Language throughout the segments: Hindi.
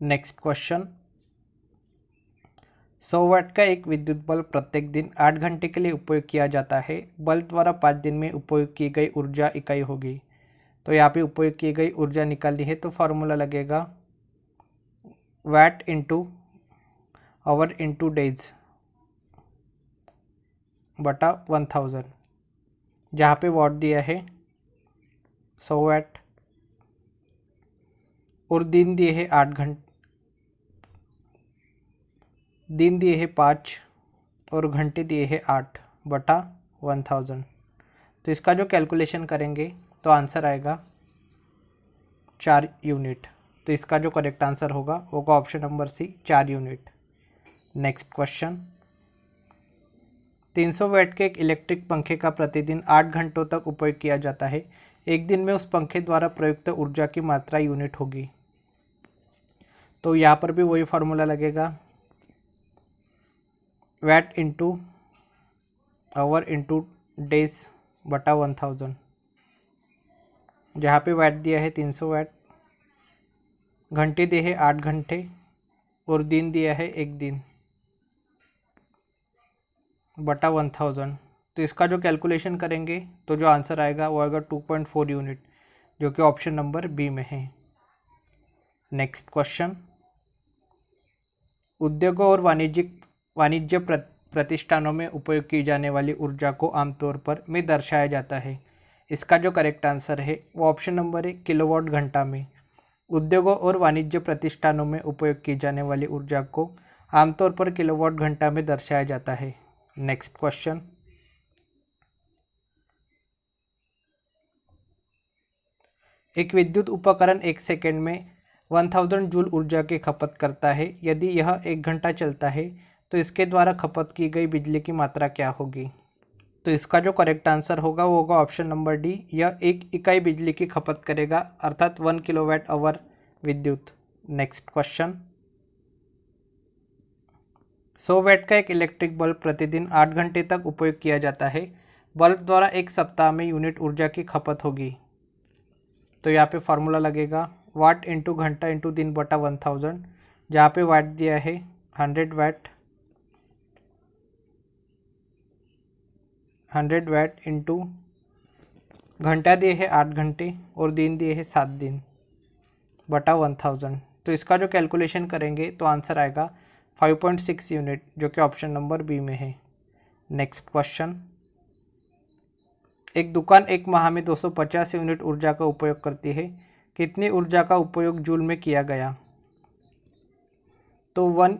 नेक्स्ट क्वेश्चन, 100 वाट का एक विद्युत बल्ब प्रत्येक दिन 8 घंटे के लिए उपयोग किया जाता है। बल्ब द्वारा 5 दिन में उपयोग की गई ऊर्जा इकाई होगी। तो यहाँ पे उपयोग की गई ऊर्जा निकालनी है, तो फॉर्मूला लगेगा watt into hour into days बटा 1000, जहाँ पे वॉट दिया है 100 वाट और दिन दिए है 8 घंटे, दिन दिए है 5 और घंटे दिए है 8 बटा 1000। तो इसका जो कैलकुलेशन करेंगे तो आंसर आएगा 4 यूनिट। तो इसका जो करेक्ट आंसर होगा वो option number C 4 unit. Next question, 300 watt के एक इलेक्ट्रिक पंखे का प्रतिदिन 8 घंटों तक उपयोग किया जाता है। एक दिन में उस पंखे द्वारा प्रयुक्त ऊर्जा की मात्रा यूनिट होगी। तो यहाँ पर भी वही फार्मूला लगेगा watt into hour into days बटा 1000, जहाँ पे वैट दिया है 300 वाट, घंटे दिए है 8 घंटे और दिन दिया है 1 दिन बटा 1000। तो इसका जो कैलकुलेशन करेंगे तो जो आंसर आएगा वो आएगा 2.4 यूनिट, जो कि ऑप्शन नंबर बी में है। नेक्स्ट क्वेश्चन, उद्योगों और वाणिज्य प्रतिष्ठानों में उपयोग की जाने वाली ऊर्जा को आमतौर पर में दर्शाया जाता है। इसका जो करेक्ट आंसर है वो ऑप्शन नंबर है किलोवाट घंटा में। उद्योगों और वाणिज्य प्रतिष्ठानों में उपयोग की जाने वाली ऊर्जा को आमतौर पर किलोवाट घंटा में दर्शाया जाता है। नेक्स्ट क्वेश्चन, एक विद्युत उपकरण 1 सेकेंड में 1000 जूल ऊर्जा की खपत करता है। यदि यह 1 घंटा चलता है तो इसके द्वारा खपत की गई बिजली की मात्रा क्या होगी। तो इसका जो करेक्ट आंसर होगा वो होगा ऑप्शन नंबर डी, यह 1 इकाई बिजली की खपत करेगा, अर्थात 1 किलोवाट आवर विद्युत। नेक्स्ट क्वेश्चन, 100 वाट का एक इलेक्ट्रिक बल्ब प्रतिदिन 8 घंटे तक उपयोग किया जाता है। बल्ब द्वारा एक सप्ताह में यूनिट ऊर्जा की खपत होगी। तो यहाँ पे फार्मूला लगेगा वाट इंटू घंटा इंटू दिन बटा 1000, जहाँ पे वाट दिया है 100 वाट, 100 वाट इंटू घंटा दिए है 8 घंटे और दिन दिए है 7 दिन बटा 1000। तो इसका जो कैलकुलेशन करेंगे तो आंसर आएगा 5.6 यूनिट, जो कि ऑप्शन नंबर बी में है। नेक्स्ट क्वेश्चन, एक दुकान एक माह में 250 यूनिट ऊर्जा का उपयोग करती है। कितनी ऊर्जा का उपयोग जूल में किया गया। तो 1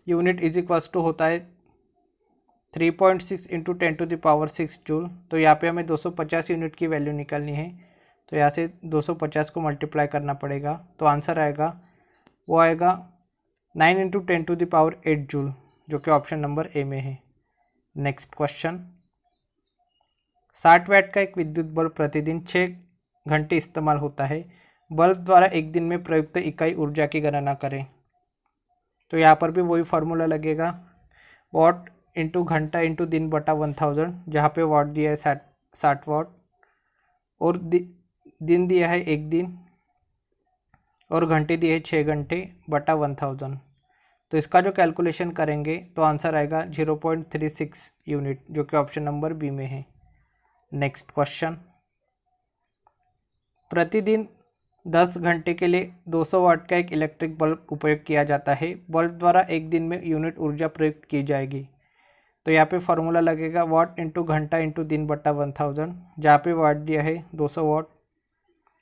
यूनिट इज इक्वल्स टू होता है 3.6 इंटू 10⁻6 जूल। तो यहाँ पे हमें 250 यूनिट की वैल्यू निकालनी है, तो यहाँ से 250 को मल्टीप्लाई करना पड़ेगा। तो आंसर आएगा वो आएगा 9 इंटू 10⁸ जूल, जो कि ऑप्शन नंबर ए में है। नेक्स्ट क्वेश्चन, 60 वाट का एक विद्युत बल्ब प्रतिदिन 6 घंटे इस्तेमाल होता है। बल्ब द्वारा एक दिन में प्रयुक्त इकाई ऊर्जा की गणना करें। तो यहाँ पर भी वही फार्मूला लगेगा वॉट इंटू घंटा इंटू दिन बटा 1000, जहाँ पे वॉट दिया है 60 वाट और दिन दिया है 1 दिन और घंटे दिए है 6 घंटे बटा 1000। तो इसका जो कैलकुलेशन करेंगे तो आंसर आएगा 0.36 यूनिट, जो कि ऑप्शन नंबर बी में है। नेक्स्ट क्वेश्चन, प्रतिदिन 10 घंटे के लिए 200 वाट का एक इलेक्ट्रिक बल्ब उपयोग किया जाता है। बल्ब द्वारा एक दिन में यूनिट ऊर्जा प्रयुक्त की जाएगी। तो यहाँ पे फार्मूला लगेगा वाट इंटू घंटा इंटू दिन बटा 1000, जहाँ पे वाट दिया है 200 वाट,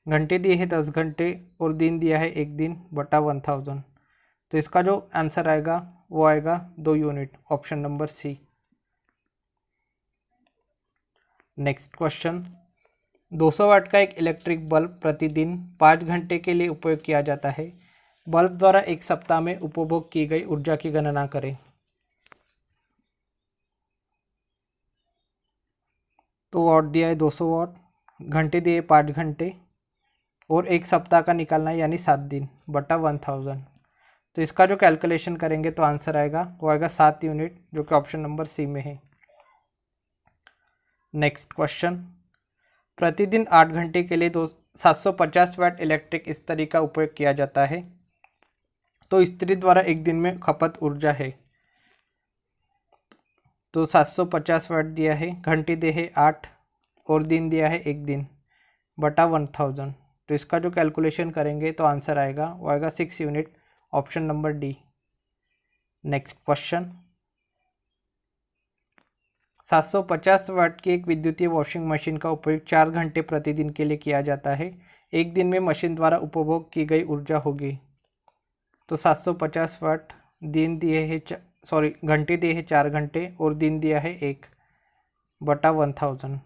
घंटे दिए है 10 घंटे और दिन दिया है 1 दिन बटा 1000। तो इसका जो आंसर आएगा वो आएगा 2 unit, option number C. Next question, 200 watt का एक इलेक्ट्रिक बल्ब प्रतिदिन 5 घंटे के लिए उपयोग किया जाता है। बल्ब द्वारा एक सप्ताह में उपभोग की गई ऊर्जा की गणना करें। तो वाट दिया है 200 वाट, घंटे दिए 5 घंटे और एक सप्ताह का निकालना है, यानी 7 दिन बटा 1000। तो इसका जो कैलकुलेशन करेंगे तो आंसर आएगा वो आएगा 7 यूनिट, जो कि ऑप्शन नंबर सी में है। नेक्स्ट क्वेश्चन, प्रतिदिन 8 घंटे के लिए 750 वाट इलेक्ट्रिक इस्त्री का उपयोग किया जाता है, तो इस्त्री द्वारा एक दिन में खपत ऊर्जा है, तो 750 वाट दिया है, घंटे दिए है 8 और दिन दिया है 1 दिन बटा 1000। तो इसका जो कैलकुलेशन करेंगे तो आंसर आएगा, वो आएगा 6 unit, option number D. Next question, 750 वाट की एक विद्युतीय वॉशिंग मशीन का उपयोग 4 घंटे प्रतिदिन के लिए किया जाता है। एक दिन में मशीन द्वारा उपभोग की गई ऊर्जा होगी। तो 750 वाट दिन दिए है घंटे दिए है 4 घंटे और दिन दिया है 1 बटा 1000।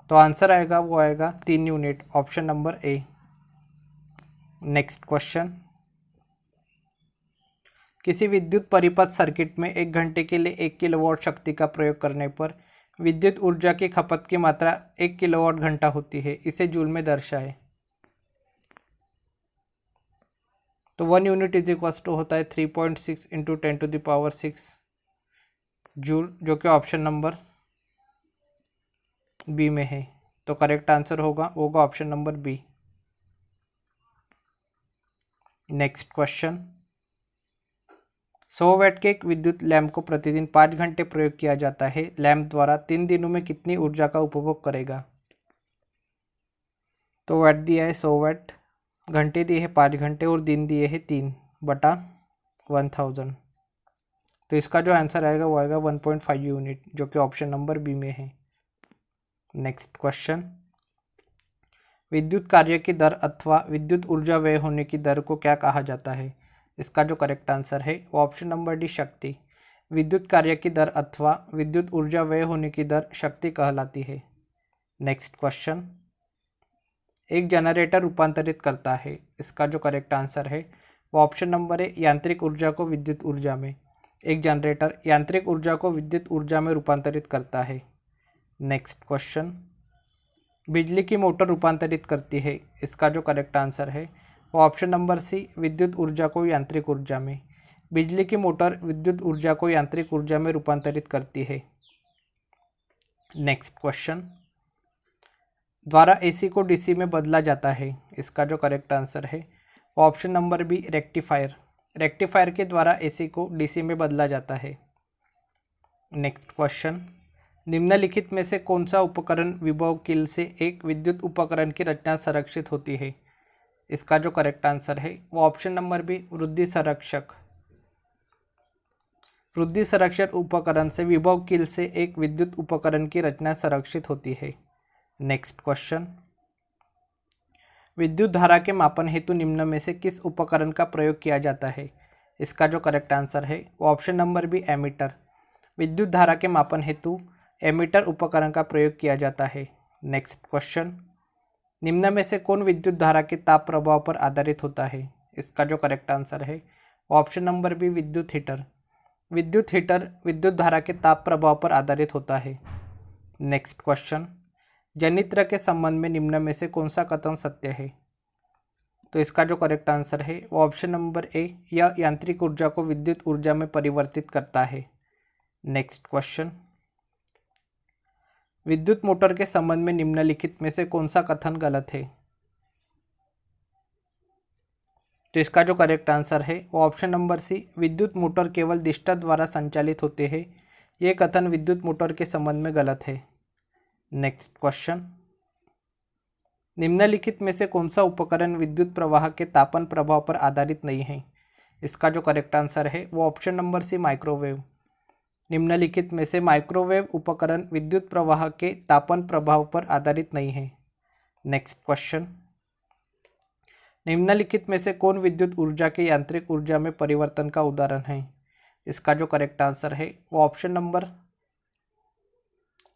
तो आंसर आएगा, वो आएगा 3 unit, option number A. Next question, किसी विद्युत परिपथ सर्किट में 1 घंटे के लिए 1 किलोवाट शक्ति का प्रयोग करने पर विद्युत ऊर्जा की खपत की मात्रा 1 किलोवाट घंटा होती है, इसे जूल में दर्शाए। तो 1 यूनिट इज इक्वल टू होता है 3.6 इंटू 10⁶ जूल, जो कि ऑप्शन नंबर बी में है। तो करेक्ट आंसर होगा option number B. Next question, 100 watt के एक विद्युत लैंप को प्रतिदिन 5 घंटे प्रयोग किया जाता है। लैंप द्वारा 3 दिनों में कितनी ऊर्जा का उपभोग करेगा? तो वाट दिया है 100 वाट, घंटे दिए है 5 घंटे और दिन दिए है 3 बटा 1000। तो इसका जो आंसर आएगा वो आएगा 1.5 यूनिट, जो कि ऑप्शन नंबर बी में है। नेक्स्ट क्वेश्चन, विद्युत कार्य की दर अथवा विद्युत ऊर्जा व्यय होने की दर को क्या कहा जाता है? इसका जो करेक्ट आंसर है वो ऑप्शन नंबर डी, शक्ति। विद्युत कार्य की दर अथवा विद्युत ऊर्जा व्यय होने की दर शक्ति कहलाती है। नेक्स्ट क्वेश्चन, एक जनरेटर रूपांतरित करता है, इसका जो करेक्ट आंसर है वो ऑप्शन नंबर ए, यांत्रिक ऊर्जा को विद्युत ऊर्जा में। एक जनरेटर यांत्रिक ऊर्जा को विद्युत ऊर्जा में रूपांतरित करता है। नेक्स्ट क्वेश्चन, बिजली की मोटर रूपांतरित करती है, इसका जो करेक्ट आंसर है वो ऑप्शन नंबर सी, विद्युत ऊर्जा को यांत्रिक ऊर्जा में। बिजली की मोटर विद्युत ऊर्जा को यांत्रिक ऊर्जा में रूपांतरित करती है। नेक्स्ट क्वेश्चन, द्वारा एसी को डीसी में बदला जाता है, इसका जो करेक्ट आंसर है वो option number B, rectifier. Rectifier के द्वारा एसी को डीसी में बदला जाता है। नेक्स्ट क्वेश्चन, निम्नलिखित में से कौन सा उपकरण विभव कील से एक विद्युत उपकरण की रचना संरक्षित होती है? इसका जो करेक्ट आंसर है वो ऑप्शन नंबर बी, वृद्धि संरक्षक। वृद्धि संरक्षक उपकरण से विभव कील से एक विद्युत उपकरण की रचना संरक्षित होती है। नेक्स्ट क्वेश्चन, विद्युत धारा के मापन हेतु निम्न में से किस उपकरण का प्रयोग किया जाता है? इसका जो करेक्ट आंसर है वो ऑप्शन नंबर बी, एमीटर। विद्युत धारा के मापन हेतु एमीटर उपकरण का प्रयोग किया जाता है। नेक्स्ट क्वेश्चन, निम्न में से कौन विद्युत धारा के ताप प्रभाव पर आधारित होता है? इसका जो करेक्ट आंसर है वो ऑप्शन नंबर बी, विद्युत हीटर। विद्युत हीटर विद्युत धारा के ताप प्रभाव पर आधारित होता है। नेक्स्ट क्वेश्चन, जनित्र के संबंध में निम्न में से कौन सा कथन सत्य है? तो इसका जो करेक्ट आंसर है वो ऑप्शन नंबर ए, यह यांत्रिक ऊर्जा को विद्युत ऊर्जा में परिवर्तित करता है। नेक्स्ट क्वेश्चन, विद्युत मोटर के संबंध में निम्नलिखित में से कौन सा कथन गलत है? तो इसका जो करेक्ट आंसर है वो ऑप्शन नंबर सी, विद्युत मोटर केवल दिष्टा द्वारा संचालित होते हैं। ये कथन विद्युत मोटर के संबंध में गलत है। नेक्स्ट क्वेश्चन, निम्नलिखित में से कौन सा उपकरण विद्युत प्रवाह के तापन प्रभाव पर आधारित नहीं है? इसका जो करेक्ट आंसर है वो ऑप्शन नंबर सी, माइक्रोवेव। निम्नलिखित में से माइक्रोवेव उपकरण विद्युत प्रवाह के तापन प्रभाव पर आधारित नहीं है। नेक्स्ट क्वेश्चन, निम्नलिखित में से कौन विद्युत ऊर्जा के यांत्रिक ऊर्जा में परिवर्तन का उदाहरण है? इसका जो करेक्ट आंसर है वो ऑप्शन नंबर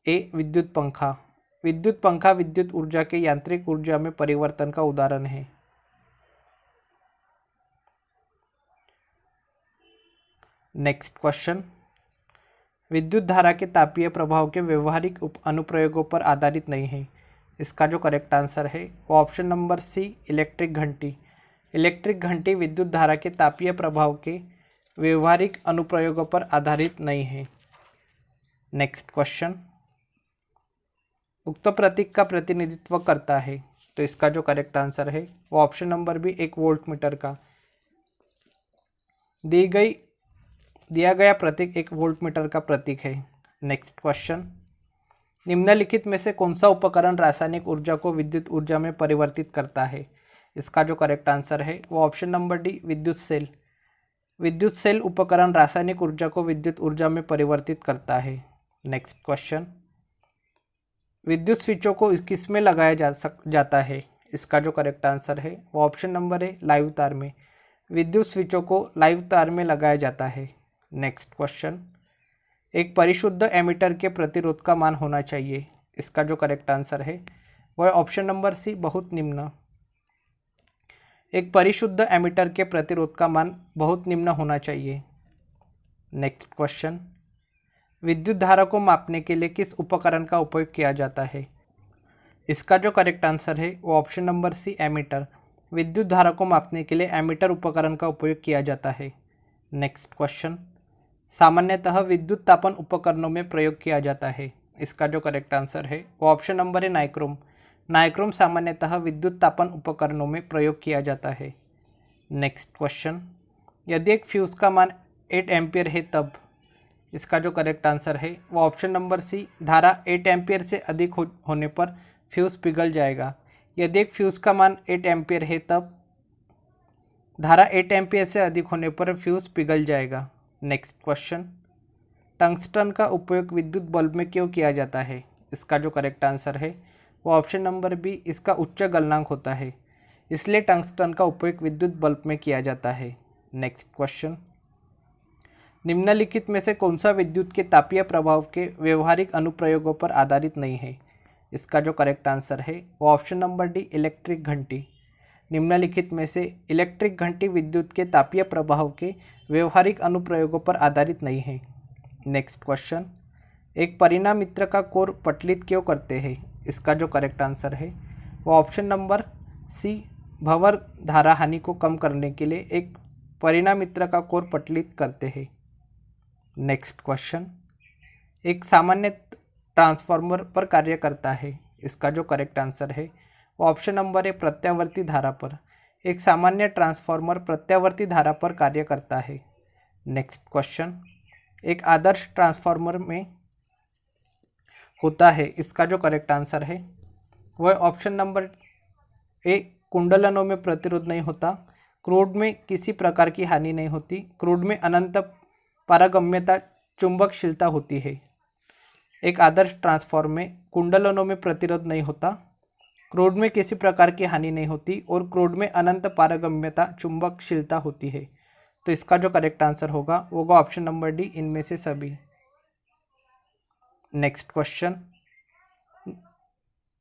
ए, विद्युत पंखा। विद्युत पंखा विद्युत ऊर्जा के यांत्रिक ऊर्जा में परिवर्तन का उदाहरण है। नेक्स्ट क्वेश्चन, विद्युत धारा के तापीय प्रभाव के व्यवहारिक अनुप्रयोगों पर आधारित नहीं है। इसका जो करेक्ट आंसर है वो ऑप्शन नंबर सी, इलेक्ट्रिक घंटी। इलेक्ट्रिक घंटी विद्युत धारा के तापीय प्रभाव के व्यवहारिक अनुप्रयोगों पर आधारित नहीं है। नेक्स्ट क्वेश्चन, उक्त प्रतीक का प्रतिनिधित्व करता है। तो इसका जो करेक्ट आंसर है वो option number B 1 volt meter का। दिया गया प्रतीक 1 वोल्ट मीटर का प्रतीक है। नेक्स्ट क्वेश्चन, निम्नलिखित में से कौन सा उपकरण रासायनिक ऊर्जा को विद्युत ऊर्जा में परिवर्तित करता है? इसका जो करेक्ट आंसर है वो ऑप्शन नंबर डी विद्युत सेल। विद्युत सेल उपकरण रासायनिक ऊर्जा को विद्युत ऊर्जा में परिवर्तित करता है। नेक्स्ट क्वेश्चन, विद्युत स्विचों को किस में लगाया जाता है? इसका जो करेक्ट आंसर है वो ऑप्शन नंबर है लाइव तार में। विद्युत स्विचों को लाइव तार में लगाया जाता है। नेक्स्ट क्वेश्चन, एक परिशुद्ध एमीटर के प्रतिरोध का मान होना चाहिए। इसका जो करेक्ट आंसर है वह ऑप्शन नंबर सी बहुत निम्न। एक परिशुद्ध एमीटर के प्रतिरोध का मान बहुत निम्न होना चाहिए। नेक्स्ट क्वेश्चन, विद्युत धारा को मापने के लिए किस उपकरण का उपयोग किया जाता है? इसका जो करेक्ट आंसर है वो ऑप्शन नंबर सी एमीटर। विद्युत धारा को मापने के लिए एमीटर उपकरण का उपयोग किया जाता है। नेक्स्ट क्वेश्चन, सामान्यतः विद्युत तापन उपकरणों में प्रयोग किया जाता है। इसका जो करेक्ट आंसर है वो ऑप्शन नंबर है नाइक्रोम। नाइक्रोम सामान्यतः विद्युत तापन उपकरणों में प्रयोग किया जाता है। नेक्स्ट क्वेश्चन, यदि एक फ्यूज़ का मान 8 एम्पियर है तब? इसका जो करेक्ट आंसर है वो ऑप्शन नंबर सी, धारा 8 एम्पियर से अधिक होने पर फ्यूज़ पिघल जाएगा। यदि एक फ्यूज़ का मान 8 एम्पियर है तब धारा 8 एम्पियर से अधिक होने पर फ्यूज़ पिघल जाएगा। नेक्स्ट क्वेश्चन, टंगस्टन का उपयोग विद्युत बल्ब में क्यों किया जाता है? इसका जो करेक्ट आंसर है वो ऑप्शन नंबर बी, इसका उच्च गलनांक होता है, इसलिए टंगस्टन का उपयोग विद्युत बल्ब में किया जाता है। नेक्स्ट क्वेश्चन, निम्नलिखित में से कौन सा विद्युत के तापीय प्रभाव के व्यवहारिक अनुप्रयोगों पर आधारित नहीं है? इसका जो करेक्ट आंसर है वो ऑप्शन नंबर डी इलेक्ट्रिक घंटी। निम्नलिखित में से इलेक्ट्रिक घंटी विद्युत के तापीय प्रभाव के व्यवहारिक अनुप्रयोगों पर आधारित नहीं है। नेक्स्ट क्वेश्चन, एक परिणामित्र का कोर पटलित क्यों करते हैं? इसका जो करेक्ट आंसर है वो ऑप्शन नंबर सी, भंवर धारा हानि को कम करने के लिए एक परिणामित्र का कोर पटलित करते हैं। नेक्स्ट क्वेश्चन, एक सामान्य ट्रांसफार्मर पर कार्य करता है। इसका जो करेक्ट आंसर है वो ऑप्शन नंबर है प्रत्यावर्ती धारा पर। एक सामान्य ट्रांसफार्मर प्रत्यावर्ती धारा पर कार्य करता है। नेक्स्ट क्वेश्चन, एक आदर्श ट्रांसफार्मर में होता है। इसका जो करेक्ट आंसर है वह ऑप्शन नंबर ए, कुंडलनों में प्रतिरोध नहीं होता, क्रूड में किसी प्रकार की हानि नहीं होती, क्रूड में अनंत पारगम्यता चुंबकशीलता होती है। एक आदर्श ट्रांसफार्मर में कुंडलनों में प्रतिरोध नहीं होता, क्रूड में किसी प्रकार की हानि नहीं होती और क्रूड में अनंत पारगम्यता चुंबकशीलता होती है। तो इसका जो करेक्ट आंसर होगा वो होगा ऑप्शन नंबर डी, इनमें से सभी। नेक्स्ट क्वेश्चन,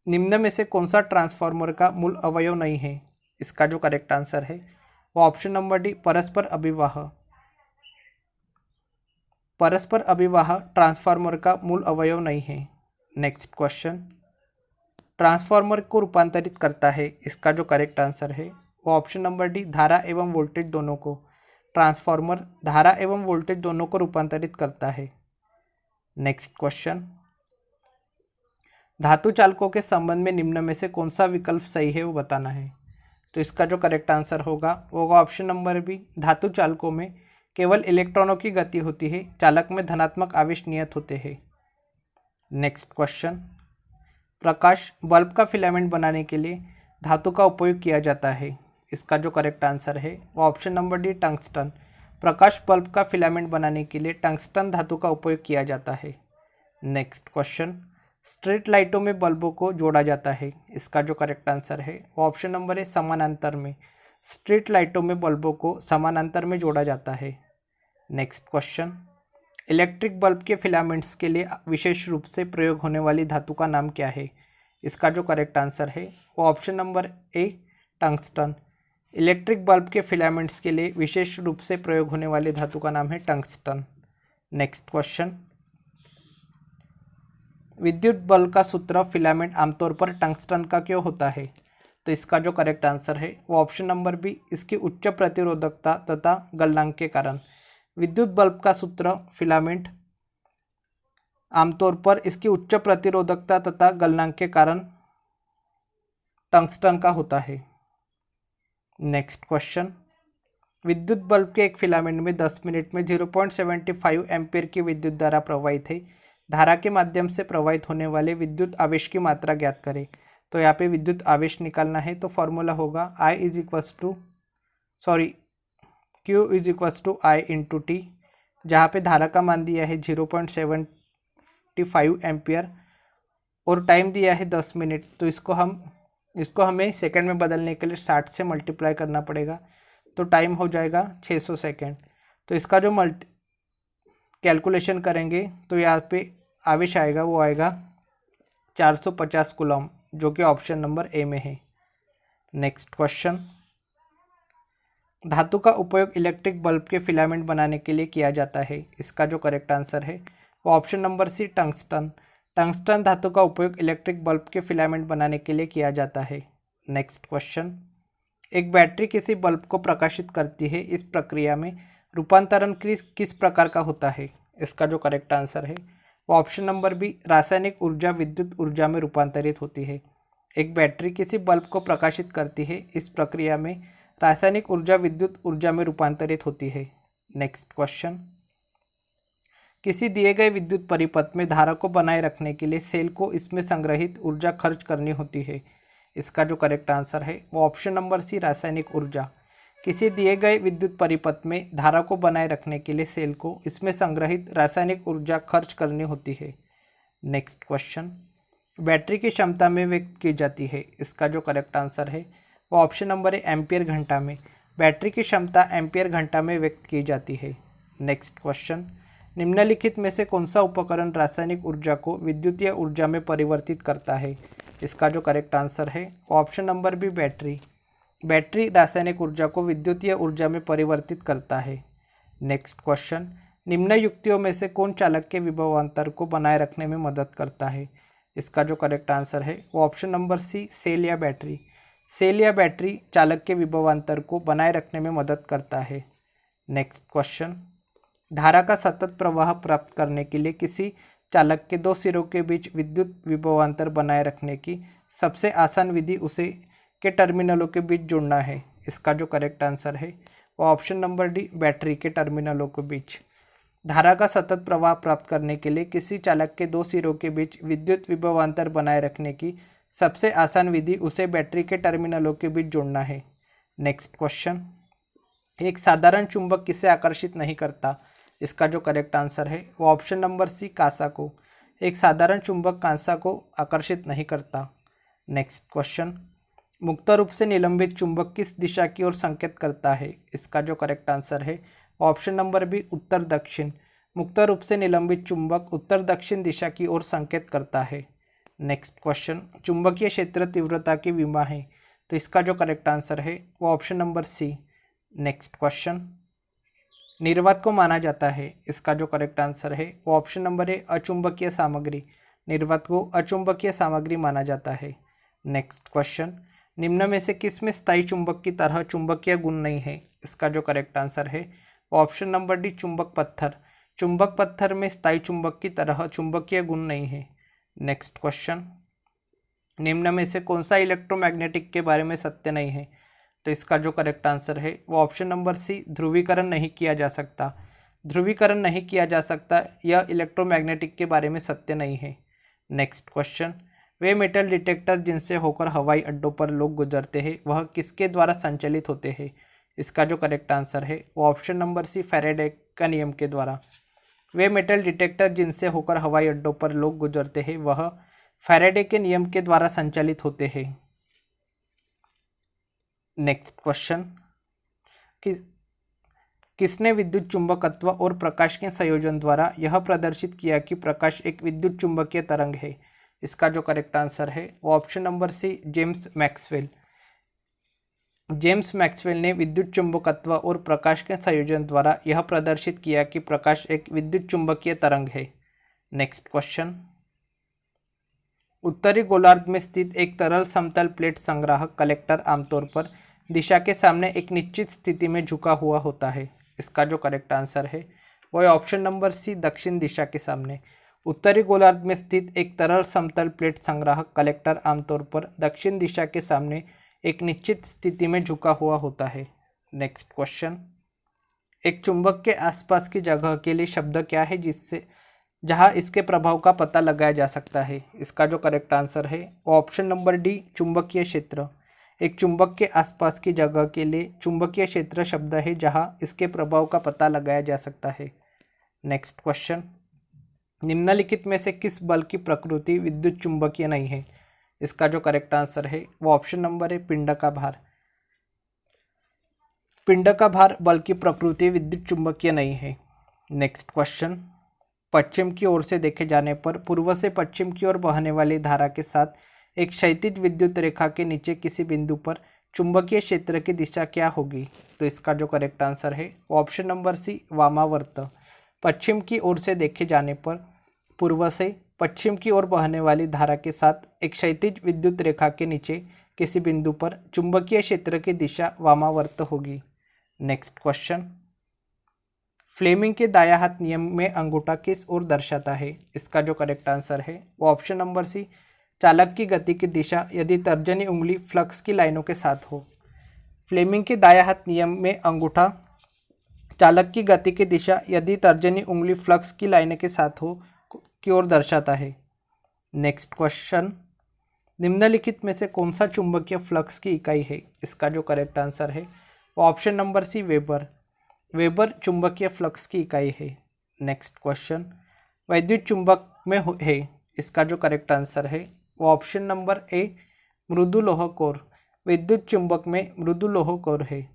निम्न में से कौन सा ट्रांसफार्मर का मूल अवयव नहीं है? इसका जो करेक्ट आंसर है वो ऑप्शन नंबर डी परस्पर अभिवाह। परस्पर अभिवाह ट्रांसफार्मर का मूल अवयव नहीं है। नेक्स्ट क्वेश्चन, ट्रांसफार्मर को रूपांतरित करता है। इसका जो करेक्ट आंसर है वो ऑप्शन नंबर डी, धारा एवं वोल्टेज दोनों को। ट्रांसफार्मर धारा एवं वोल्टेज दोनों को रूपांतरित करता है। नेक्स्ट क्वेश्चन, धातु चालकों के संबंध में निम्न में से कौन सा विकल्प सही है वो बताना है। तो इसका जो करेक्ट आंसर होगा वो होगा ऑप्शन नंबर बी, धातु चालकों में केवल इलेक्ट्रॉनों की गति होती है, चालक में धनात्मक आवेश नियत होते हैं। नेक्स्ट क्वेश्चन, प्रकाश बल्ब का फिलामेंट बनाने के लिए धातु का उपयोग किया जाता है। इसका जो करेक्ट आंसर है वो ऑप्शन नंबर डी, टंगस्टन। प्रकाश बल्ब का फिलामेंट बनाने के लिए टंगस्टन धातु का उपयोग किया जाता है। नेक्स्ट क्वेश्चन, स्ट्रीट लाइटों में बल्बों को जोड़ा जाता है। इसका जो करेक्ट आंसर है वो ऑप्शन नंबर है समानांतर में। स्ट्रीट लाइटों में बल्बों को समानांतर में जोड़ा जाता है। नेक्स्ट क्वेश्चन, इलेक्ट्रिक बल्ब के फिलामेंट्स के लिए विशेष रूप से प्रयोग होने वाली धातु का नाम क्या है? इसका जो करेक्ट आंसर है वो option number A, tungsten. Electric bulb के फिलामेंट्स के लिए विशेष रूप से प्रयोग होने वाली धातु का नाम है टंगस्टन। नेक्स्ट क्वेश्चन, विद्युत बल्ब का सूत्र फिलामेंट आमतौर पर टंगस्टन का क्यों होता है? तो इसका जो करेक्ट आंसर है वो ऑप्शन नंबर बी, इसकी उच्च प्रतिरोधकता तथा गलनांक के कारण। विद्युत बल्ब का सूत्र फिलामेंट आमतौर पर इसकी उच्च प्रतिरोधकता तथा गलनांक के कारण टंगस्टन का होता है। नेक्स्ट क्वेश्चन, विद्युत बल्ब के एक फिलामेंट में 10 मिनट में 0.75 एम्पीयर की विद्युत धारा प्रवाहित है। धारा के माध्यम से प्रवाहित होने वाले विद्युत आवेश की मात्रा ज्ञात करें। तो यहाँ पे विद्युत आवेश निकालना है, तो फॉर्मूला होगा Q is equals to I into T, जहाँ पे धारा का मान दिया है 0.75 एम्पियर और टाइम दिया है 10 मिनट। तो इसको हमें सेकंड में बदलने के लिए 60 से मल्टीप्लाई करना पड़ेगा, तो टाइम हो जाएगा 600 सेकंड। तो इसका जो कैलकुलेशन करेंगे तो यहाँ पे आवेश आएगा, वो आएगा 450 कूलम, जो कि ऑप्शन नंबर ए में है। नेक्स्ट क्वेश्चन, धातु का उपयोग इलेक्ट्रिक बल्ब के फिलामेंट बनाने के लिए किया जाता है। इसका जो करेक्ट आंसर है वो option number C, tungsten. Tungsten धातु का उपयोग इलेक्ट्रिक बल्ब के फिलामेंट बनाने के लिए किया जाता है। नेक्स्ट क्वेश्चन, एक बैटरी किसी बल्ब को प्रकाशित करती है, इस प्रक्रिया में रूपांतरण किस प्रकार का होता है। इसका जो करेक्ट आंसर है वो ऑप्शन नंबर बी, रासायनिक ऊर्जा विद्युत ऊर्जा में रूपांतरित होती है। एक बैटरी किसी बल्ब को प्रकाशित करती है, इस प्रक्रिया में रासायनिक ऊर्जा विद्युत ऊर्जा में रूपांतरित होती है। नेक्स्ट क्वेश्चन, किसी दिए गए विद्युत परिपथ में धारा को बनाए रखने के लिए सेल को इसमें संग्रहित ऊर्जा खर्च करनी होती है। इसका जो करेक्ट आंसर है वो ऑप्शन नंबर सी, रासायनिक ऊर्जा। किसी दिए गए विद्युत परिपथ में धारा को बनाए रखने के लिए सेल को इसमें संग्रहित रासायनिक ऊर्जा खर्च करनी होती है। नेक्स्ट क्वेश्चन, बैटरी की क्षमता में व्यक्त की जाती है। इसका जो करेक्ट आंसर है वो ऑप्शन नंबर है, एम्पियर घंटा में। बैटरी की क्षमता एम्पियर घंटा में व्यक्त की जाती है। नेक्स्ट क्वेश्चन, निम्नलिखित में से कौन सा उपकरण रासायनिक ऊर्जा को विद्युतीय ऊर्जा में परिवर्तित करता है। इसका जो करेक्ट आंसर है option number B, battery. Battery रासायनिक ऊर्जा को विद्युतीय ऊर्जा में परिवर्तित करता है। नेक्स्ट क्वेश्चन, निम्न युक्तियों में से कौन चालक के विभवांतर को बनाए रखने में मदद करता है। इसका जो करेक्ट आंसर है वो ऑप्शन नंबर सी, सेल या बैटरी। सेल या बैटरी चालक के विभवांतर को बनाए रखने में मदद करता है। नेक्स्ट क्वेश्चन, धारा का सतत प्रवाह प्राप्त करने के लिए किसी चालक के दो सिरों के बीच विद्युत विभवांतर बनाए रखने की सबसे आसान विधि उसे के टर्मिनलों के बीच जुड़ना है। इसका जो करेक्ट आंसर है वो ऑप्शन नंबर डी, बैटरी के टर्मिनलों के बीच। धारा का सतत प्रवाह प्राप्त करने के लिए किसी चालक के दो सिरों के बीच विद्युत विभवांतर बनाए रखने की सबसे आसान विधि उसे बैटरी के टर्मिनलों के बीच जोड़ना है। नेक्स्ट क्वेश्चन, एक साधारण चुंबक किसे आकर्षित नहीं करता। इसका जो करेक्ट आंसर है वो ऑप्शन नंबर सी, कांसा को। एक साधारण चुंबक कांसा को आकर्षित नहीं करता। नेक्स्ट क्वेश्चन, मुक्त रूप से निलंबित चुंबक किस दिशा की ओर संकेत करता है। इसका जो करेक्ट आंसर है ऑप्शन नंबर बी, उत्तर दक्षिण। मुक्त रूप से निलंबित चुंबक उत्तर दक्षिण दिशा की ओर संकेत करता है। नेक्स्ट क्वेश्चन, चुंबकीय क्षेत्र तीव्रता की विमा है, तो इसका जो करेक्ट आंसर है वो option number C. Next question, निर्वात को माना जाता है। इसका जो करेक्ट आंसर है वो ऑप्शन नंबर है, अचुंबकीय सामग्री। निर्वात को अचुंबकीय सामग्री माना जाता है। नेक्स्ट क्वेश्चन, निम्न में से किस में स्थायी चुंबक की तरह चुंबकीय गुण नहीं है। इसका जो करेक्ट आंसर है वो ऑप्शन नंबर डी, चुंबक पत्थर। चुंबक पत्थर में स्थायी चुंबक की तरह चुंबकीय गुण नहीं है। नेक्स्ट क्वेश्चन, निम्न में से कौन सा इलेक्ट्रोमैग्नेटिक के बारे में सत्य नहीं है। तो इसका जो करेक्ट आंसर है वो ऑप्शन नंबर सी, ध्रुवीकरण नहीं किया जा सकता। ध्रुवीकरण नहीं किया जा सकता, यह इलेक्ट्रोमैग्नेटिक के बारे में सत्य नहीं है। नेक्स्ट क्वेश्चन, वे मेटल डिटेक्टर जिनसे होकर हवाई अड्डों पर लोग गुजरते हैं वह किसके द्वारा संचालित होते हैं। इसका जो करेक्ट आंसर है वो ऑप्शन नंबर सी, फैराडे का नियम के द्वारा। वे मेटल डिटेक्टर जिनसे होकर हवाई अड्डों पर लोग गुजरते हैं वह फैराडे के नियम के द्वारा संचालित होते हैं। नेक्स्ट क्वेश्चन, किसने विद्युत चुंबकत्व और प्रकाश के संयोजन द्वारा यह प्रदर्शित किया कि प्रकाश एक विद्युत चुंबकीय तरंग है। इसका जो करेक्ट आंसर है वो option number C, James Maxwell. James Maxwell ने विद्युत चुंबकत्व और प्रकाश के संयोजन द्वारा यह प्रदर्शित किया कि प्रकाश एक विद्युत चुंबकीय तरंग है। नेक्स्ट क्वेश्चन, उत्तरी गोलार्ध में स्थित एक तरल समतल प्लेट संग्राहक कलेक्टर आमतौर पर दिशा के सामने एक निश्चित स्थिति में झुका हुआ होता है। इसका जो करेक्ट आंसर है वो ऑप्शन नंबर सी, दक्षिण दिशा के सामने। उत्तरी गोलार्ध में स्थित एक तरल समतल प्लेट संग्राहक कलेक्टर आमतौर पर दक्षिण दिशा के सामने एक निश्चित स्थिति में झुका हुआ होता है। नेक्स्ट क्वेश्चन, एक चुंबक के आसपास की जगह के लिए शब्द क्या है जहां इसके प्रभाव का पता लगाया जा सकता है? इसका जो करेक्ट आंसर है वो ऑप्शन नंबर डी, चुंबकीय क्षेत्र। एक चुंबक के आसपास की जगह के लिए चुंबकीय क्षेत्र शब्द है जहां इसके प्रभाव का पता लगाया जा सकता है। नेक्स्ट क्वेश्चन, निम्नलिखित में से किस बल की प्रकृति विद्युत चुंबकीय नहीं है? इसका जो करेक्ट आंसर है वो ऑप्शन नंबर है, पिंड का भार। पिंड का भार बल की प्रकृति विद्युत चुंबकीय नहीं है। नेक्स्ट क्वेश्चन, पश्चिम की ओर से देखे जाने पर पूर्व से पश्चिम की ओर बहने वाली धारा के साथ एक क्षैतिज विद्युत रेखा के नीचे किसी बिंदु पर चुंबकीय क्षेत्र की दिशा क्या होगी? तो इसका जो करेक्ट आंसर है वो ऑप्शन नंबर सी, वामावर्त। पश्चिम की ओर से देखे जाने पर पूर्व से पश्चिम की ओर बहने वाली धारा के साथ एक क्षैतिज विद्युत रेखा के नीचे किसी बिंदु पर चुंबकीय क्षेत्र की दिशा वामावर्त होगी। नेक्स्ट क्वेश्चन, फ्लेमिंग के दायां हाथ नियम में अंगूठा किस ओर दर्शाता है? इसका जो करेक्ट आंसर है वो ऑप्शन नंबर सी, चालक की गति की दिशा यदि तर्जनी उंगली फ्लक्स की लाइनों के साथ हो। फ्लेमिंग के दायां हाथ नियम में अंगूठा चालक की गति की दिशा यदि तर्जनी उंगली फ्लक्स की लाइनों के साथ हो की ओर दर्शाता है। नेक्स्ट क्वेश्चन, निम्नलिखित में से कौन सा चुंबकीय फ्लक्स की इकाई है? इसका जो करेक्ट आंसर है वो option number C, Weber. Weber चुंबकीय फ्लक्स की इकाई है। नेक्स्ट क्वेश्चन, वैद्युत चुंबक में है। इसका जो करेक्ट आंसर है वो ऑप्शन नंबर ए, मृदु लौह कोर। विद्युत चुंबक में मृदु लौह कोर है।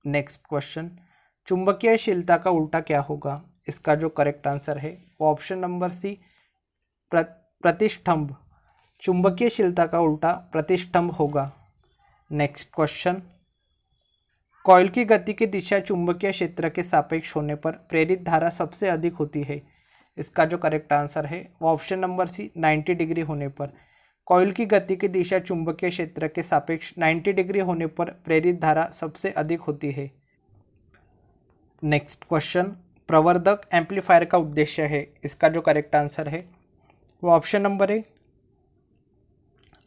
नेक्स्ट क्वेश्चन, चुंबकीयशीलता का उल्टा क्या होगा? इसका जो करेक्ट आंसर है वो ऑप्शन नंबर सी, प्रतिष्ठंभ। चुंबकीयशीलता का उल्टा प्रतिष्ठंभ होगा। नेक्स्ट क्वेश्चन, कॉइल की गति की दिशा चुंबकीय क्षेत्र के सापेक्ष होने पर प्रेरित धारा सबसे अधिक होती है। इसका जो करेक्ट आंसर है वो ऑप्शन नंबर सी, 90 डिग्री होने पर। कॉइल की गति की दिशा चुंबकीय क्षेत्र के सापेक्ष 90 डिग्री होने पर प्रेरित धारा सबसे अधिक होती है। नेक्स्ट क्वेश्चन, प्रवर्धक एम्पलीफायर का उद्देश्य है। इसका जो करेक्ट आंसर है वो ऑप्शन नंबर ए,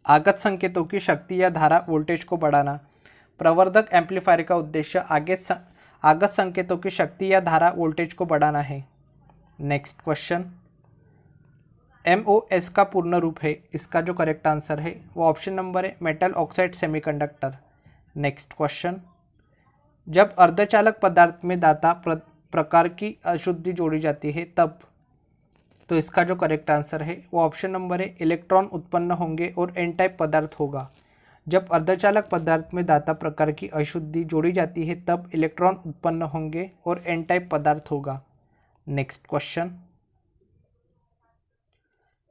आगत संकेतों की शक्ति या धारा वोल्टेज को बढ़ाना। प्रवर्धक एम्पलीफायर का उद्देश्य आगत संकेतों की शक्ति या धारा वोल्टेज को बढ़ाना है। नेक्स्ट क्वेश्चन, MOS का पूर्ण रूप है। इसका जो करेक्ट आंसर है वो ऑप्शन नंबर है, metal oxide semiconductor. Next question, जब अर्धचालक पदार्थ में दाता प्रकार की अशुद्धि जोड़ी जाती है तब? तो इसका जो करेक्ट आंसर है वो ऑप्शन नंबर है, इलेक्ट्रॉन उत्पन्न होंगे और एन टाइप पदार्थ होगा। जब अर्धचालक पदार्थ में दाता प्रकार की अशुद्धि जोड़ी जाती है तब इलेक्ट्रॉन उत्पन्न होंगे और एन टाइप पदार्थ होगा। नेक्स्ट क्वेश्चन,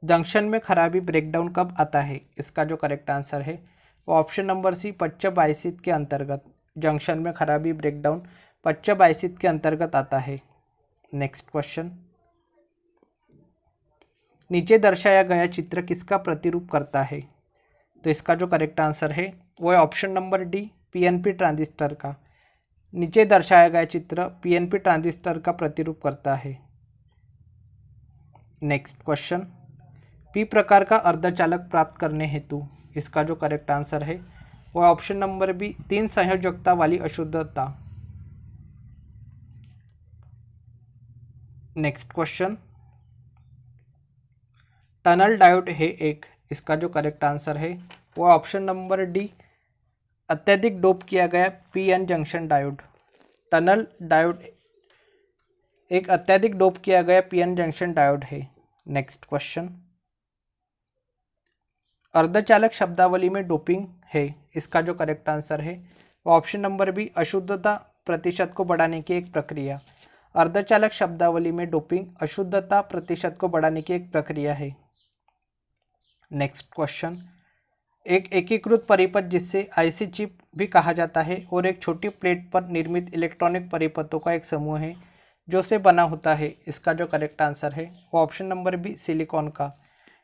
जंक्शन में खराबी ब्रेकडाउन कब आता है? इसका जो करेक्ट आंसर है वो ऑप्शन नंबर सी, पच्च बायसित के अंतर्गत। जंक्शन में खराबी ब्रेकडाउन पच्च बायसित के अंतर्गत आता है। नेक्स्ट क्वेश्चन, नीचे दर्शाया गया चित्र किसका प्रतिरूप करता है? तो इसका जो करेक्ट आंसर है वो है option number D, PNP transistor का। नीचे दर्शाया गया चित्र PNP ट्रांजिस्टर का प्रतिरूप करता है। नेक्स्ट क्वेश्चन, P प्रकार का अर्धचालक प्राप्त करने हेतु? इसका जो करेक्ट आंसर है वो ऑप्शन नंबर बी, 3 संयोजकता वाली अशुद्धता। नेक्स्ट क्वेश्चन, टनल डायोड है एक। इसका जो करेक्ट आंसर है वो ऑप्शन नंबर डी, अत्यधिक डोप किया गया PN junction diode. Tunnel diode एक अत्यधिक डोप किया गया PN जंक्शन डायोड है। नेक्स्ट क्वेश्चन, अर्धचालक शब्दावली में डोपिंग है। इसका जो करेक्ट आंसर है वो ऑप्शन नंबर बी, अशुद्धता प्रतिशत को बढ़ाने की एक प्रक्रिया। अर्धचालक शब्दावली में डोपिंग अशुद्धता प्रतिशत को बढ़ाने की एक प्रक्रिया है। नेक्स्ट क्वेश्चन, एक एकीकृत परिपथ जिससे IC चिप भी कहा जाता है और एक छोटी प्लेट पर निर्मित इलेक्ट्रॉनिक परिपथों का एक समूह है जो से बना होता है। इसका जो करेक्ट आंसर है वो ऑप्शन नंबर बी, सिलिकॉन का।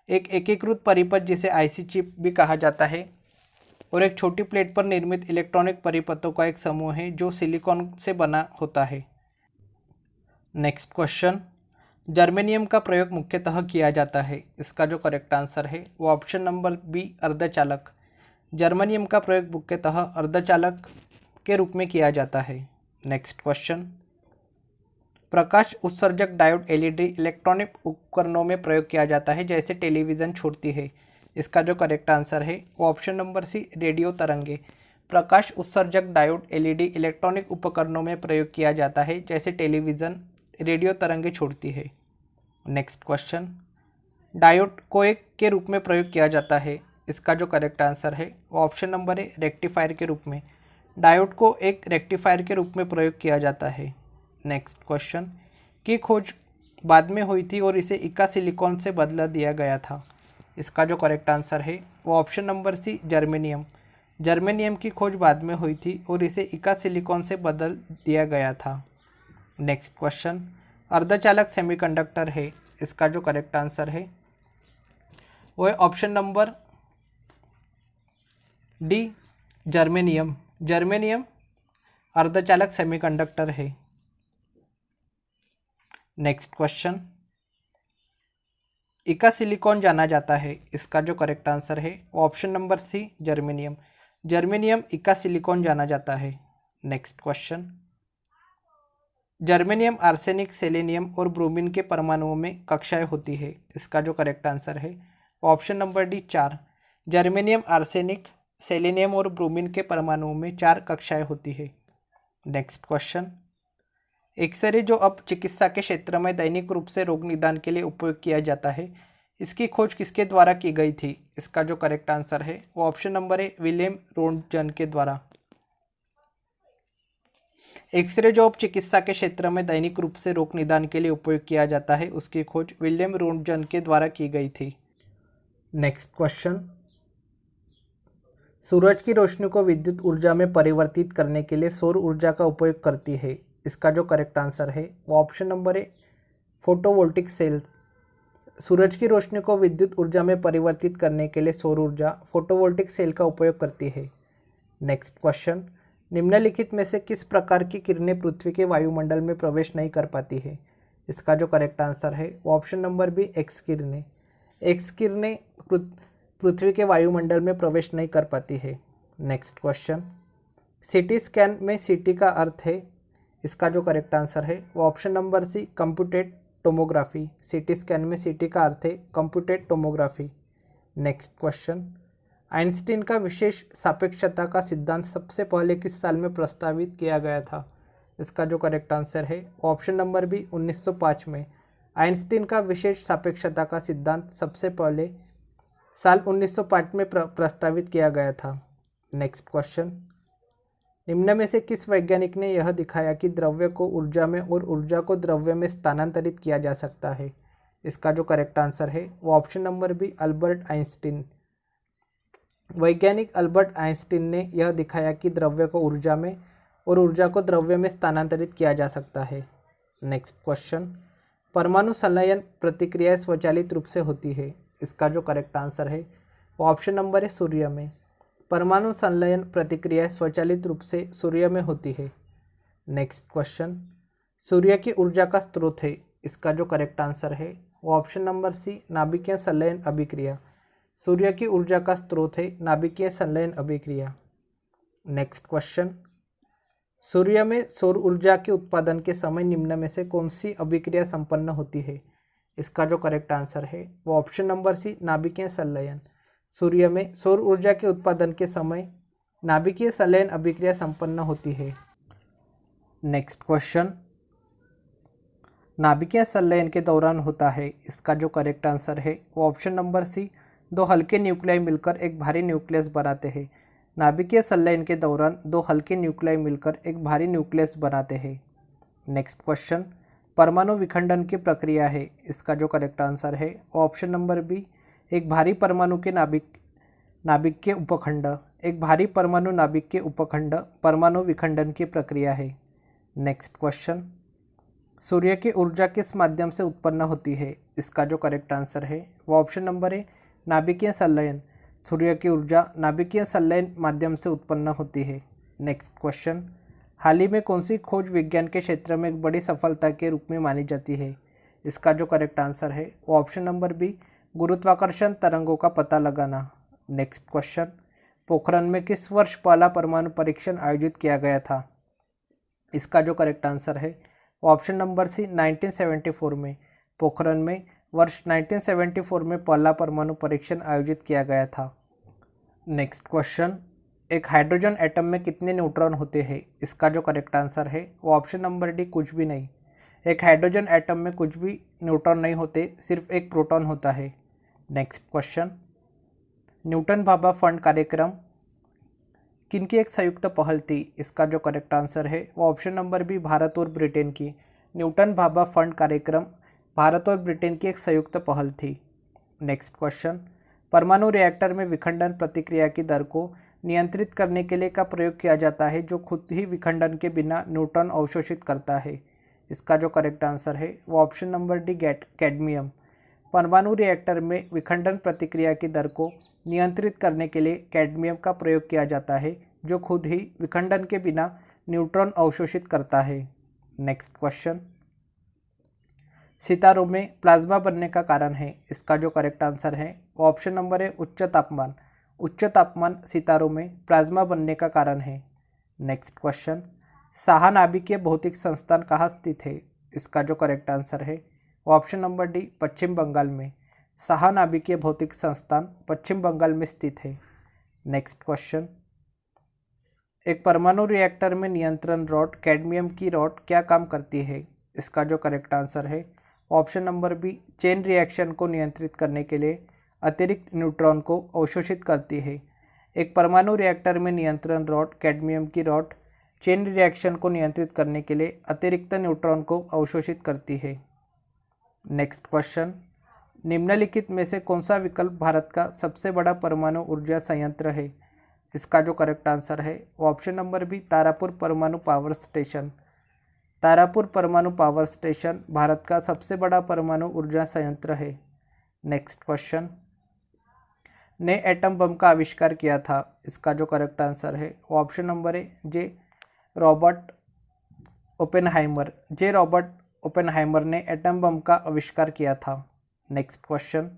एक एकीकृत परिपथ जिसे IC चिप भी कहा जाता है और एक छोटी प्लेट पर निर्मित इलेक्ट्रॉनिक परिपथों का एक समूह है जो सिलिकॉन से बना होता है। नेक्स्ट क्वेश्चन, जर्मेनियम का प्रयोग मुख्यतः किया जाता है। इसका जो करेक्ट आंसर है वो ऑप्शन नंबर बी, अर्धचालक। जर्मेनियम का प्रयोग मुख्यतः अर्धचालक के रूप में किया जाता है। नेक्स्ट क्वेश्चन, प्रकाश उत्सर्जक डायोड एलईडी इलेक्ट्रॉनिक उपकरणों में प्रयोग किया जाता है जैसे टेलीविज़न छोड़ती है। इसका जो करेक्ट आंसर है वो ऑप्शन नंबर सी, रेडियो तरंगे। प्रकाश उत्सर्जक डायोड एलईडी इलेक्ट्रॉनिक उपकरणों में प्रयोग किया जाता है जैसे टेलीविज़न रेडियो तरंगे छोड़ती है। नेक्स्ट क्वेश्चन, डायोड को एक के रूप में प्रयोग किया जाता है। इसका जो करेक्ट आंसर है वो ऑप्शन नंबर है, रेक्टिफायर के रूप में। डायोड को एक रेक्टिफायर के रूप में प्रयोग किया जाता है। नेक्स्ट क्वेश्चन, की खोज बाद में हुई थी और इसे इका सिलिकॉन से बदला दिया गया था। इसका जो करेक्ट आंसर है वो option number C, germanium. Germanium की खोज बाद में हुई थी और इसे इका सिलिकॉन से बदल दिया गया था। नेक्स्ट क्वेश्चन, अर्धचालक सेमीकंडक्टर है। इसका जो करेक्ट आंसर है वो है option number D, germanium. Germanium अर्धचालक सेमीकंडक्टर है। नेक्स्ट क्वेश्चन, इका सिलिकॉन जाना जाता है। इसका जो करेक्ट आंसर है वो option number C, germanium. Germanium इका सिलिकॉन जाना जाता है। Next question, germanium arsenic, selenium और ब्रोमीन के परमाणुओं में कक्षाएं होती है। इसका जो करेक्ट आंसर है वो option number D, 4। Germanium arsenic, selenium और ब्रोमीन के परमाणुओं में 4 कक्षाएं होती है। नेक्स्ट क्वेश्चन, एक्सरे जो अब चिकित्सा के क्षेत्र में दैनिक रूप से रोग निदान के लिए उपयोग किया जाता है, इसकी खोज किसके द्वारा की गई थी। इसका जो करेक्ट आंसर है वो ऑप्शन नंबर है, विलियम रोन्टजन के द्वारा। एक्सरे जो अब चिकित्सा के क्षेत्र में दैनिक रूप से रोग निदान के लिए उपयोग किया जाता है, उसकी खोज विलियम रोन्टजन के द्वारा की गई थी। नेक्स्ट क्वेश्चन, सूरज की रोशनी को विद्युत ऊर्जा में परिवर्तित करने के लिए सौर ऊर्जा का उपयोग करती है। इसका जो करेक्ट आंसर है वो ऑप्शन नंबर है, फोटोवोल्टिक सेल्स। सूरज की रोशनी को विद्युत ऊर्जा में परिवर्तित करने के लिए सौर ऊर्जा फोटोवोल्टिक सेल का उपयोग करती है। नेक्स्ट क्वेश्चन, निम्नलिखित में से किस प्रकार की किरणें पृथ्वी के वायुमंडल में प्रवेश नहीं कर पाती है। इसका जो करेक्ट आंसर है वो ऑप्शन नंबर बी, एक्स किरणें। एक्स किरणें पृथ्वी के वायुमंडल में प्रवेश नहीं कर पाती है। नेक्स्ट क्वेश्चन, सीटी स्कैन में सीटी का अर्थ है। इसका जो करेक्ट आंसर है वो option number C, computed tomography. CT scan में सीटी का अर्थ है computed tomography. Next question, Einstein का विशेष सापेक्षता का सिद्धांत सबसे पहले किस साल में प्रस्तावित किया गया था। इसका जो करेक्ट आंसर है ऑप्शन नंबर बी, 1905 में। आइंस्टीन का विशेष सापेक्षता का सिद्धांत सबसे पहले साल 1905 में प्रस्तावित किया गया था। नेक्स्ट क्वेश्चन, निम्न में से किस वैज्ञानिक ने यह दिखाया कि द्रव्य को ऊर्जा में और ऊर्जा को द्रव्य में स्थानांतरित किया जा सकता है। इसका जो करेक्ट आंसर है वो option number B, Albert Einstein. वैज्ञानिक अल्बर्ट आइंस्टीन ने यह दिखाया कि द्रव्य को ऊर्जा में और ऊर्जा को द्रव्य में स्थानांतरित किया जा सकता है। नेक्स्ट क्वेश्चन, परमाणु संलयन प्रतिक्रिया स्वचालित रूप से होती है। इसका जो करेक्ट आंसर है वो ऑप्शन नंबर है, सूर्य में। परमाणु संलयन प्रतिक्रिया स्वचालित रूप से सूर्य में होती है। नेक्स्ट क्वेश्चन, सूर्य की ऊर्जा का स्रोत है। इसका जो करेक्ट आंसर है वो ऑप्शन नंबर सी, नाभिकीय संलयन अभिक्रिया। सूर्य की ऊर्जा का स्रोत है नाभिकीय संलयन अभिक्रिया। नेक्स्ट क्वेश्चन, सूर्य में सौर ऊर्जा के उत्पादन के समय निम्न में से कौन सी अभिक्रिया संपन्न होती है। इसका जो करेक्ट आंसर है वो ऑप्शन नंबर सी, नाभिकीय संलयन। सूर्य में सौर ऊर्जा के उत्पादन के समय नाभिकीय संलयन अभिक्रिया संपन्न होती है। नेक्स्ट क्वेश्चन, नाभिकीय संलयन के दौरान होता है। इसका जो करेक्ट आंसर है वो ऑप्शन नंबर सी, 2 हल्के न्यूक्लियाई मिलकर एक भारी न्यूक्लियस बनाते हैं। नाभिकीय संलयन के दौरान 2 हल्के न्यूक्लियाई मिलकर एक भारी न्यूक्लियस बनाते हैं। नेक्स्ट क्वेश्चन, परमाणु विखंडन की प्रक्रिया है। इसका जो करेक्ट आंसर है वो ऑप्शन नंबर बी, एक भारी परमाणु के नाभिक के उपखंड। एक भारी परमाणु नाभिक के उपखंड परमाणु विखंडन की प्रक्रिया है। नेक्स्ट क्वेश्चन, सूर्य की ऊर्जा किस माध्यम से उत्पन्न होती है। इसका जो करेक्ट आंसर है वो ऑप्शन नंबर है, नाभिकीय संलयन। सूर्य की ऊर्जा नाभिकीय संलयन माध्यम से उत्पन्न होती है। नेक्स्ट क्वेश्चन, हाल ही में कौन सी खोज विज्ञान के क्षेत्र में एक बड़ी सफलता के रूप में मानी जाती है। इसका जो करेक्ट आंसर है वो ऑप्शन नंबर बी, गुरुत्वाकर्षण तरंगों का पता लगाना। नेक्स्ट क्वेश्चन, पोखरण में किस वर्ष पहला परमाणु परीक्षण आयोजित किया गया था? इसका जो करेक्ट आंसर है वो ऑप्शन नंबर सी, 1974 में। पोखरण में वर्ष 1974 में पहला परमाणु परीक्षण आयोजित किया गया था। नेक्स्ट क्वेश्चन, एक हाइड्रोजन एटम में कितने न्यूट्रॉन होते हैं? इसका जो करेक्ट आंसर है वो ऑप्शन नंबर डी, कुछ भी नहीं। एक हाइड्रोजन एटम में कुछ भी न्यूट्रॉन नहीं होते, सिर्फ एक प्रोटॉन होता है। Next question, Newton Bhabha fund कार्यक्रम किनकी एक संयुक्त पहल थी? इसका जो करेक्ट आंसर है वो ऑप्शन नंबर बी, भारत और ब्रिटेन की। न्यूटन भाभा फंड कार्यक्रम भारत और ब्रिटेन की एक संयुक्त पहल थी। नेक्स्ट क्वेश्चन, परमाणु रिएक्टर में विखंडन प्रतिक्रिया की दर को नियंत्रित करने के लिए का प्रयोग किया जाता है जो खुद ही विखंडन के बिना न्यूट्रॉन अवशोषित करता है? इसका जो करेक्ट आंसर है वो ऑप्शन नंबर डी, कैडमियम। परमाणु रिएक्टर में विखंडन प्रतिक्रिया की दर को नियंत्रित करने के लिए कैडमियम का प्रयोग किया जाता है जो खुद ही विखंडन के बिना न्यूट्रॉन अवशोषित करता है। नेक्स्ट क्वेश्चन, सितारों में प्लाज्मा बनने का कारण है? इसका जो करेक्ट आंसर है वो ऑप्शन नंबर है, उच्च तापमान। उच्च तापमान सितारों में प्लाज्मा बनने का कारण है। नेक्स्ट क्वेश्चन, साहा नाभिकीय भौतिक संस्थान कहाँ स्थित है? इसका जो करेक्ट आंसर है वो ऑप्शन नंबर डी, पश्चिम बंगाल में। साहा नाभिकीय भौतिक संस्थान पश्चिम बंगाल में स्थित है। नेक्स्ट क्वेश्चन, एक परमाणु रिएक्टर में नियंत्रण रॉड कैडमियम की रॉड क्या काम करती है? इसका जो करेक्ट आंसर है option number B, chain reaction को नियंत्रित करने के लिए अतिरिक्त न्यूट्रॉन को अवशोषित करती है। एक परमाणु रिएक्टर में नियंत्रण रॉड कैडमियम की रॉड चेन रिएक्शन को नियंत्रित करने के लिए अतिरिक्त न्यूट्रॉन को अवशोषित करती है। नेक्स्ट क्वेश्चन, निम्नलिखित में से कौन सा विकल्प भारत का सबसे बड़ा परमाणु ऊर्जा संयंत्र है? इसका जो करेक्ट आंसर है वो ऑप्शन नंबर बी, तारापुर परमाणु पावर स्टेशन। तारापुर परमाणु पावर स्टेशन भारत का सबसे बड़ा परमाणु ऊर्जा संयंत्र है। नेक्स्ट क्वेश्चन, ने एटम बम का आविष्कार किया था? इसका जो करेक्ट आंसर है वो ऑप्शन नंबर है, रॉबर्ट ओपेनहाइमर ने एटम बम का आविष्कार किया था। नेक्स्ट क्वेश्चन,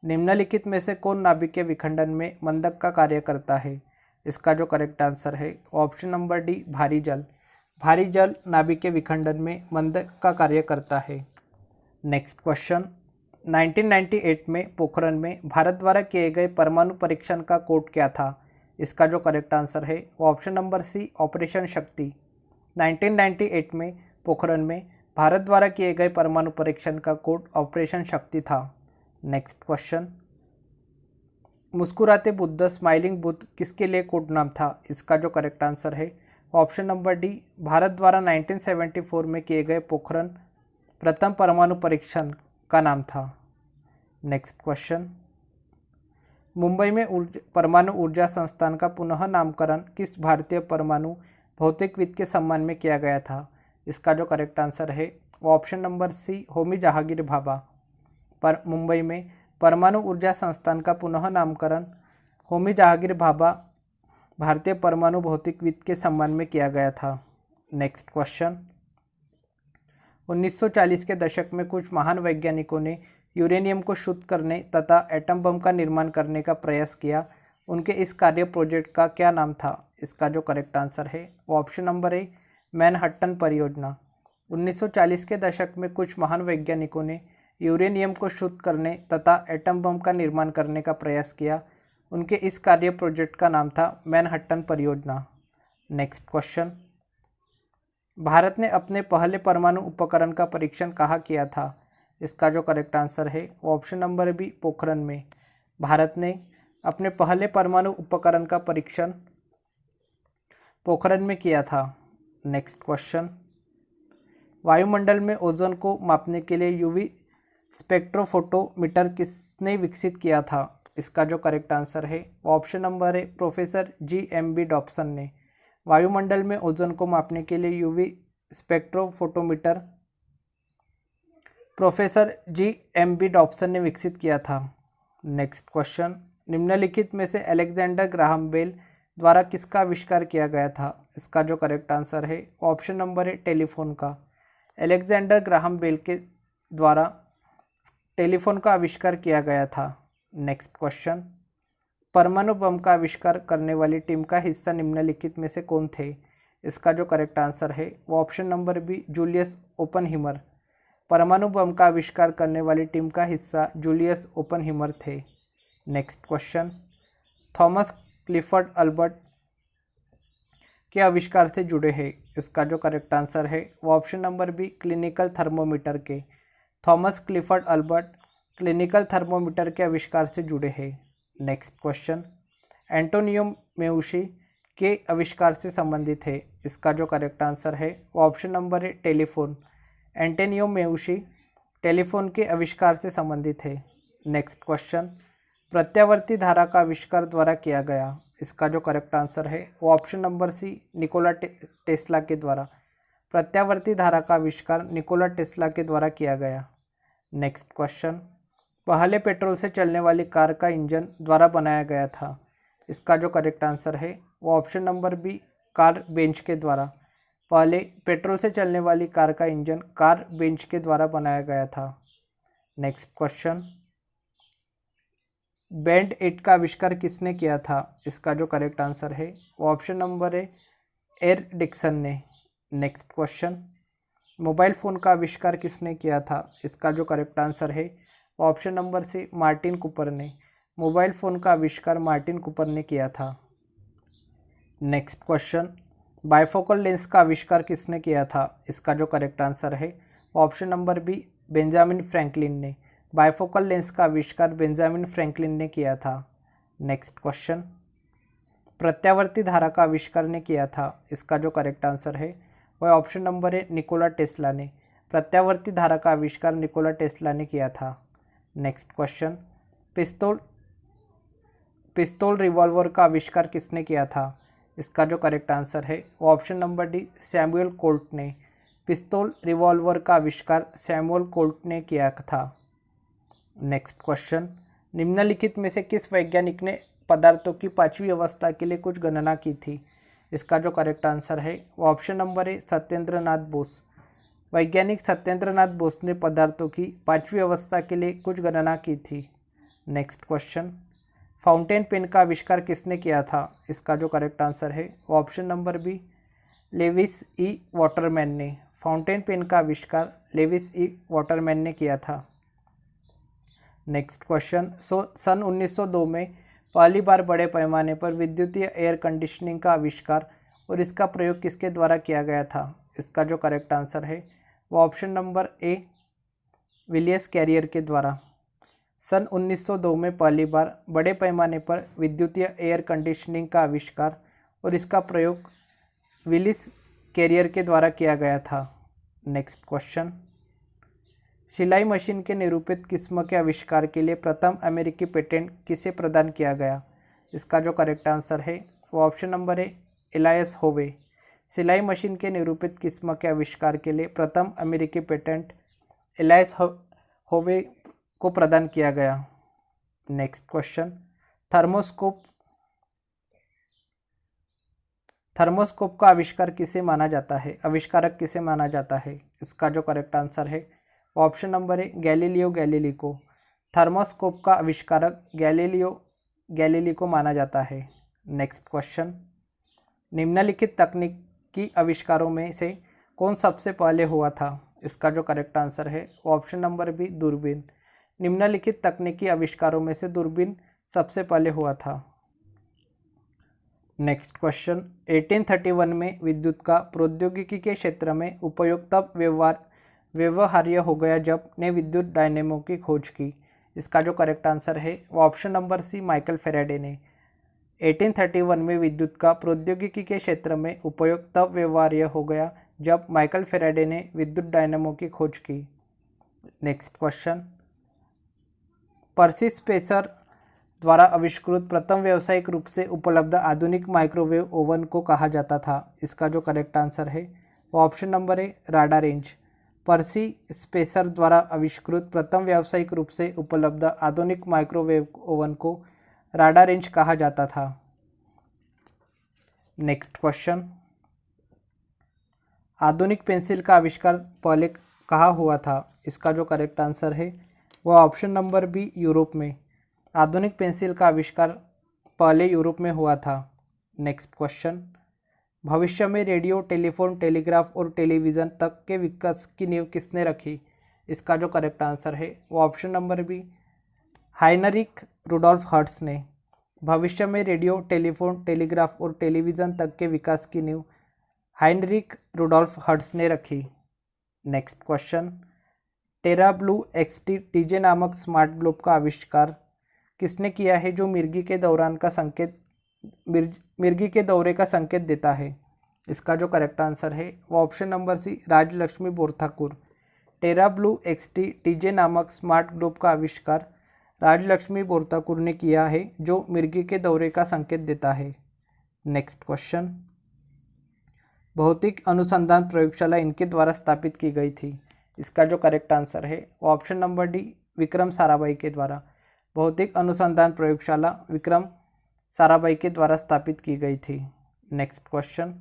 निम्नलिखित में से कौन नाभिकीय विखंडन में मंदक का कार्य करता है? इसका जो करेक्ट आंसर है ऑप्शन नंबर डी, भारी जल। भारी जल नाभिकीय विखंडन में मंदक का कार्य करता है। नेक्स्ट क्वेश्चन, 1998 में पोखरण में भारत द्वारा किए गए परमाणु परीक्षण का कोड क्या था? इसका जो करेक्ट आंसर है वो ऑप्शन नंबर सी, ऑपरेशन शक्ति। 1998 में पोखरण में भारत द्वारा किए गए परमाणु परीक्षण का कोड ऑपरेशन शक्ति था। नेक्स्ट क्वेश्चन, मुस्कुराते बुद्ध, स्माइलिंग बुद्ध किसके लिए कोड नाम था? इसका जो करेक्ट आंसर है ऑप्शन नंबर डी, भारत द्वारा 1974 में किए गए पोखरण प्रथम परमाणु परीक्षण का नाम था। नेक्स्ट क्वेश्चन, मुंबई में परमाणु ऊर्जा संस्थान का पुनः नामकरण किस भारतीय परमाणु भौतिकविद के सम्मान में किया गया था? इसका जो करेक्ट आंसर है वो option number C, Homi Jehangir Bhabha. पर मुंबई में परमाणु ऊर्जा संस्थान का पुनः नामकरण होमी जहांगीर भाभा भारतीय परमाणु भौतिकविद के सम्मान में किया गया था। नेक्स्ट क्वेश्चन, 1940 के दशक में कुछ महान वैज्ञानिकों ने यूरेनियम को शुद्ध करने तथा एटम बम का निर्माण करने का प्रयास किया। उनके इस कार्य प्रोजेक्ट का क्या नाम था? इसका जो करेक्ट आंसर है वो ऑप्शन नंबर ए, मैनहट्टन परियोजना। 1940 के दशक में कुछ महान वैज्ञानिकों ने यूरेनियम को शुद्ध करने तथा एटम बम का निर्माण करने का प्रयास किया। उनके इस कार्य प्रोजेक्ट का नाम था मैनहट्टन परियोजना। नेक्स्ट क्वेश्चन, भारत ने अपने पहले परमाणु उपकरण का परीक्षण कहाँ किया था? इसका जो करेक्ट आंसर है वो ऑप्शन नंबर बी, पोखरण में। भारत ने अपने पहले परमाणु उपकरण का परीक्षण पोखरण में किया था। नेक्स्ट क्वेश्चन, वायुमंडल में ओजोन को मापने के लिए यूवी स्पेक्ट्रोफोटोमीटर किसने विकसित किया था? इसका जो करेक्ट आंसर है वो ऑप्शन नंबर है, प्रोफेसर GMB डॉप्सन ने। वायुमंडल में ओजोन को मापने के लिए UV spectrophotometer professor GMB Dobson ने विकसित किया था। नेक्स्ट क्वेश्चन, निम्नलिखित में से अलेक्जेंडर ग्राहम बेल द्वारा किसका आविष्कार किया गया था? इसका जो करेक्ट आंसर है ऑप्शन नंबर है, टेलीफोन का। अलेक्जेंडर ग्राहम बेल के द्वारा टेलीफोन का आविष्कार किया गया था? नेक्स्ट क्वेश्चन, परमाणु बम का आविष्कार करने वाली टीम का हिस्सा निम्नलिखित में से कौन थे? इसका जो करेक्ट आंसर है वो ऑप्शन नंबर बी, जूलियस ओपनहीमर। परमाणु बम का आविष्कार करने वाली टीम का हिस्सा जूलियस ओपनहीमर थे। Next question, Thomas Clifford Albert के आविष्कार से जुड़े हैं? इसका जो करेक्ट आंसर है वो option number B, clinical thermometer के। Thomas Clifford Allbutt clinical thermometer के आविष्कार से जुड़े हैं। नेक्स्ट क्वेश्चन, एंटोनियो मेउशी के आविष्कार से संबंधित है? इसका जो करेक्ट आंसर है वो ऑप्शन नंबर है, टेलीफोन। एंटोनियो मेउशी टेलीफोन के आविष्कार से संबंधित है। नेक्स्ट क्वेश्चन, प्रत्यावर्ती धारा का आविष्कार द्वारा किया गया? इसका जो करेक्ट आंसर है वो option number C, Nikola Tesla के द्वारा। प्रत्यावर्ती धारा का आविष्कार निकोला टेस्ला के द्वारा किया गया। नेक्स्ट क्वेश्चन, पहले पेट्रोल से चलने वाली कार का इंजन द्वारा बनाया गया था? इसका जो करेक्ट आंसर है वो option number B, Karl Benz के द्वारा। पहले पेट्रोल से चलने वाली कार का इंजन कार बेंच के द्वारा बनाया गया था। नेक्स्ट क्वेश्चन, बैंड 8 का आविष्कार किसने किया था? इसका जो करेक्ट आंसर है वो ऑप्शन नंबर है, एर डिक्सन ने। नेक्स्ट क्वेश्चन, मोबाइल फ़ोन का आविष्कार किसने किया था? इसका जो करेक्ट आंसर है वो option number C, Martin Cooper ने। मोबाइल फ़ोन का आविष्कार मार्टिन कूपर ने किया था। नेक्स्ट क्वेश्चन, बाइफोकल लेंस का आविष्कार किसने किया था? इसका जो करेक्ट आंसर है वो option number B, Benjamin Franklin ने। बाइफोकल लेंस का आविष्कार बेंजामिन फ्रैंकलिन ने किया था। नेक्स्ट क्वेश्चन, प्रत्यावर्ती धारा का आविष्कार ने किया था? इसका जो करेक्ट आंसर है वह ऑप्शन नंबर है, निकोला टेस्ला ने। प्रत्यावर्ती धारा का आविष्कार निकोला टेस्ला ने किया था। नेक्स्ट क्वेश्चन, पिस्तौल रिवॉल्वर का आविष्कार किसने किया था? इसका जो करेक्ट आंसर है वो option number D, Samuel Colt ने। पिस्तौल रिवॉल्वर का आविष्कार सैमुअल कोल्ट ने किया था। नेक्स्ट क्वेश्चन, निम्नलिखित में से किस वैज्ञानिक ने पदार्थों की 5वीं अवस्था के लिए कुछ गणना की थी? इसका जो करेक्ट आंसर है वो ऑप्शन नंबर है, सत्येंद्र नाथ बोस। वैज्ञानिक सत्येंद्र नाथ बोस ने पदार्थों की 5वीं अवस्था के लिए कुछ गणना की थी। नेक्स्ट क्वेश्चन, फाउंटेन पेन का आविष्कार किसने किया था? इसका जो करेक्ट आंसर है वो ऑप्शन नंबर बी, लेविस ई वाटरमैन ने। फाउंटेन पेन का आविष्कार लेविस ई वाटरमैन ने किया था। नेक्स्ट क्वेश्चन, सन 1902 में पहली बार बड़े पैमाने पर विद्युतीय एयर कंडीशनिंग का आविष्कार और इसका प्रयोग किसके द्वारा किया गया था? इसका जो करेक्ट आंसर है वो ऑप्शन नंबर ए, विलियस कैरियर के द्वारा। सन 1902 में पहली बार बड़े पैमाने पर विद्युतीय एयर कंडीशनिंग का आविष्कार और इसका प्रयोग विलियस कैरियर के द्वारा किया गया था। नेक्स्ट क्वेश्चन, सिलाई मशीन के निरूपित किस्म के आविष्कार के लिए प्रथम अमेरिकी पेटेंट किसे प्रदान किया गया? इसका जो करेक्ट आंसर है वो ऑप्शन नंबर है, एलियस होवे। सिलाई मशीन के निरूपित किस्म के आविष्कार के लिए प्रथम अमेरिकी पेटेंट एलियस होवे को प्रदान किया गया। नेक्स्ट क्वेश्चन, थर्मोस्कोप का आविष्कार किसे माना जाता है? आविष्कारक किसे माना जाता है? इसका जो करेक्ट आंसर है ऑप्शन नंबर है, गैलीलियो गैलीली को। थर्मोस्कोप का आविष्कारक गैलीलियो गैलीली को माना जाता है। नेक्स्ट क्वेश्चन, निम्नलिखित तकनीकी आविष्कारों में से कौन सबसे पहले हुआ था? इसका जो करेक्ट आंसर है वो ऑप्शन नंबर बी, दूरबीन। निम्नलिखित तकनीकी आविष्कारों में से दूरबीन सबसे पहले हुआ था। नेक्स्ट क्वेश्चन, 1831 में विद्युत का प्रौद्योगिकी के क्षेत्र में उपयोग तब व्यवहार्य हो गया जब ने विद्युत डायनेमो की खोज की। इसका जो करेक्ट आंसर है वो option number C, Michael Faraday ने। 1831 में विद्युत का प्रौद्योगिकी के क्षेत्र में उपयोग तब व्यवहार्य हो गया जब माइकल फेराडे ने विद्युत डायनेमो की खोज की। नेक्स्ट क्वेश्चन, पर्सी स्पेसर द्वारा आविष्कृत प्रथम व्यावसायिक रूप से उपलब्ध आधुनिक माइक्रोवेव ओवन को कहा जाता था। इसका जो करेक्ट आंसर है वो ऑप्शन नंबर है, राडारेंज। पर्सी स्पेसर द्वारा आविष्कृत प्रथम व्यावसायिक रूप से उपलब्ध आधुनिक माइक्रोवेव ओवन को राडारेंज कहा जाता था। नेक्स्ट क्वेश्चन, आधुनिक पेंसिल का आविष्कार पहले कहाँ हुआ था? इसका जो करेक्ट आंसर है वो ऑप्शन नंबर बी, यूरोप में। आधुनिक पेंसिल का आविष्कार पहले यूरोप में हुआ था। नेक्स्ट क्वेश्चन, भविष्य में रेडियो, टेलीफोन, टेलीग्राफ और टेलीविज़न तक के विकास की नींव किसने रखी? इसका जो करेक्ट आंसर है वो option number B, Heinrich Rudolf Hertz ने। भविष्य में रेडियो, टेलीफोन, टेलीग्राफ और टेलीविज़न तक के विकास की नींव हाइनरिक रुडोल्फ हर्ट्ज ने रखी। नेक्स्ट क्वेश्चन, टेरा ब्लू एक्सटी टीजे नामक स्मार्ट ग्लोब का आविष्कार किसने किया है जो मिर्गी के दौरे का संकेत देता है? इसका जो करेक्ट आंसर है वो option number C, Rajlakshmi Borthakur. Terra Blue XT TJ नामक स्मार्ट ग्लोब का आविष्कार राजलक्ष्मी बोरठाकुर ने किया है जो मिर्गी के दौरे का संकेत देता है। नेक्स्ट क्वेश्चन, भौतिक अनुसंधान प्रयोगशाला इनके द्वारा स्थापित की गई थी? इसका जो करेक्ट आंसर है वो option number D, Vikram Sarabhai के द्वारा। भौतिक अनुसंधान प्रयोगशाला विक्रम साराभाई के द्वारा स्थापित की गई थी। नेक्स्ट क्वेश्चन,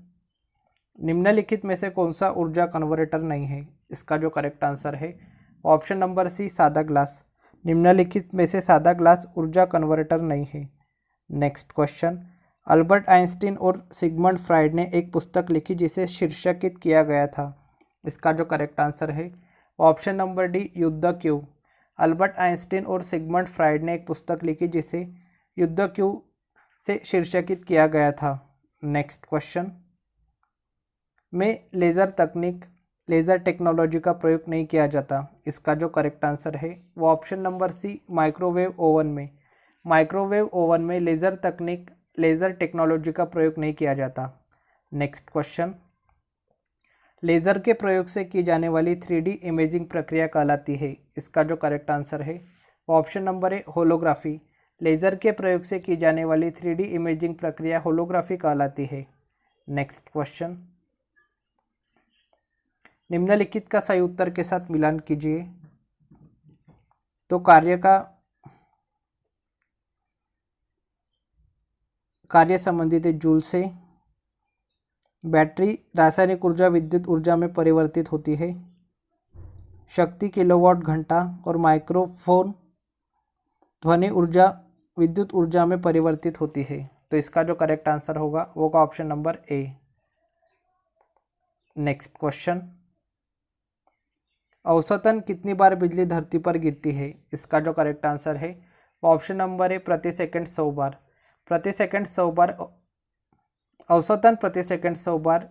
निम्नलिखित में से कौन सा ऊर्जा कन्वर्टर नहीं है? इसका जो करेक्ट आंसर है ऑप्शन नंबर सी, सादा ग्लास। निम्नलिखित में से सादा ग्लास ऊर्जा कन्वर्टर नहीं है। नेक्स्ट क्वेश्चन, अल्बर्ट आइंस्टीन और सिगमंड फ्राइड ने एक पुस्तक लिखी जिसे शीर्षकित किया गया था। इसका जो करेक्ट आंसर है ऑप्शन नंबर डी, युद्ध क्यों। अल्बर्ट आइंस्टीन और सिगमंड फ्राइड ने एक पुस्तक लिखी जिसे युद्ध क्यों से शीर्षकित किया गया था। नेक्स्ट क्वेश्चन, में लेज़र टेक्नोलॉजी का प्रयोग नहीं किया जाता। इसका जो करेक्ट आंसर है वो option number C, microwave oven में। माइक्रोवेव ओवन में लेज़र टेक्नोलॉजी का प्रयोग नहीं किया जाता। नेक्स्ट क्वेश्चन, लेज़र के प्रयोग से की जाने वाली 3D इमेजिंग प्रक्रिया कहलाती है। इसका जो करेक्ट आंसर है वो option number A, holography. Laser के प्रयोग से की जाने वाली 3D इमेजिंग प्रक्रिया होलोग्राफी कहलाती है। नेक्स्ट क्वेश्चन, निम्नलिखित का सही उत्तर के साथ मिलान कीजिए। तो कार्य संबंधित है जूल से। बैटरी रासायनिक ऊर्जा विद्युत ऊर्जा में परिवर्तित होती है। शक्ति किलोवाट घंटा और माइक्रोफोन ध्वनि ऊर्जा विद्युत ऊर्जा में परिवर्तित होती है। तो इसका जो करेक्ट आंसर होगा वो का option number A. Next question, औसतन कितनी बार बिजली धरती पर गिरती है? इसका जो करेक्ट आंसर है वो ऑप्शन नंबर ए, प्रति सेकंड 100 बार। प्रति सेकंड 100 बार, औसतन प्रति सेकंड 100 बार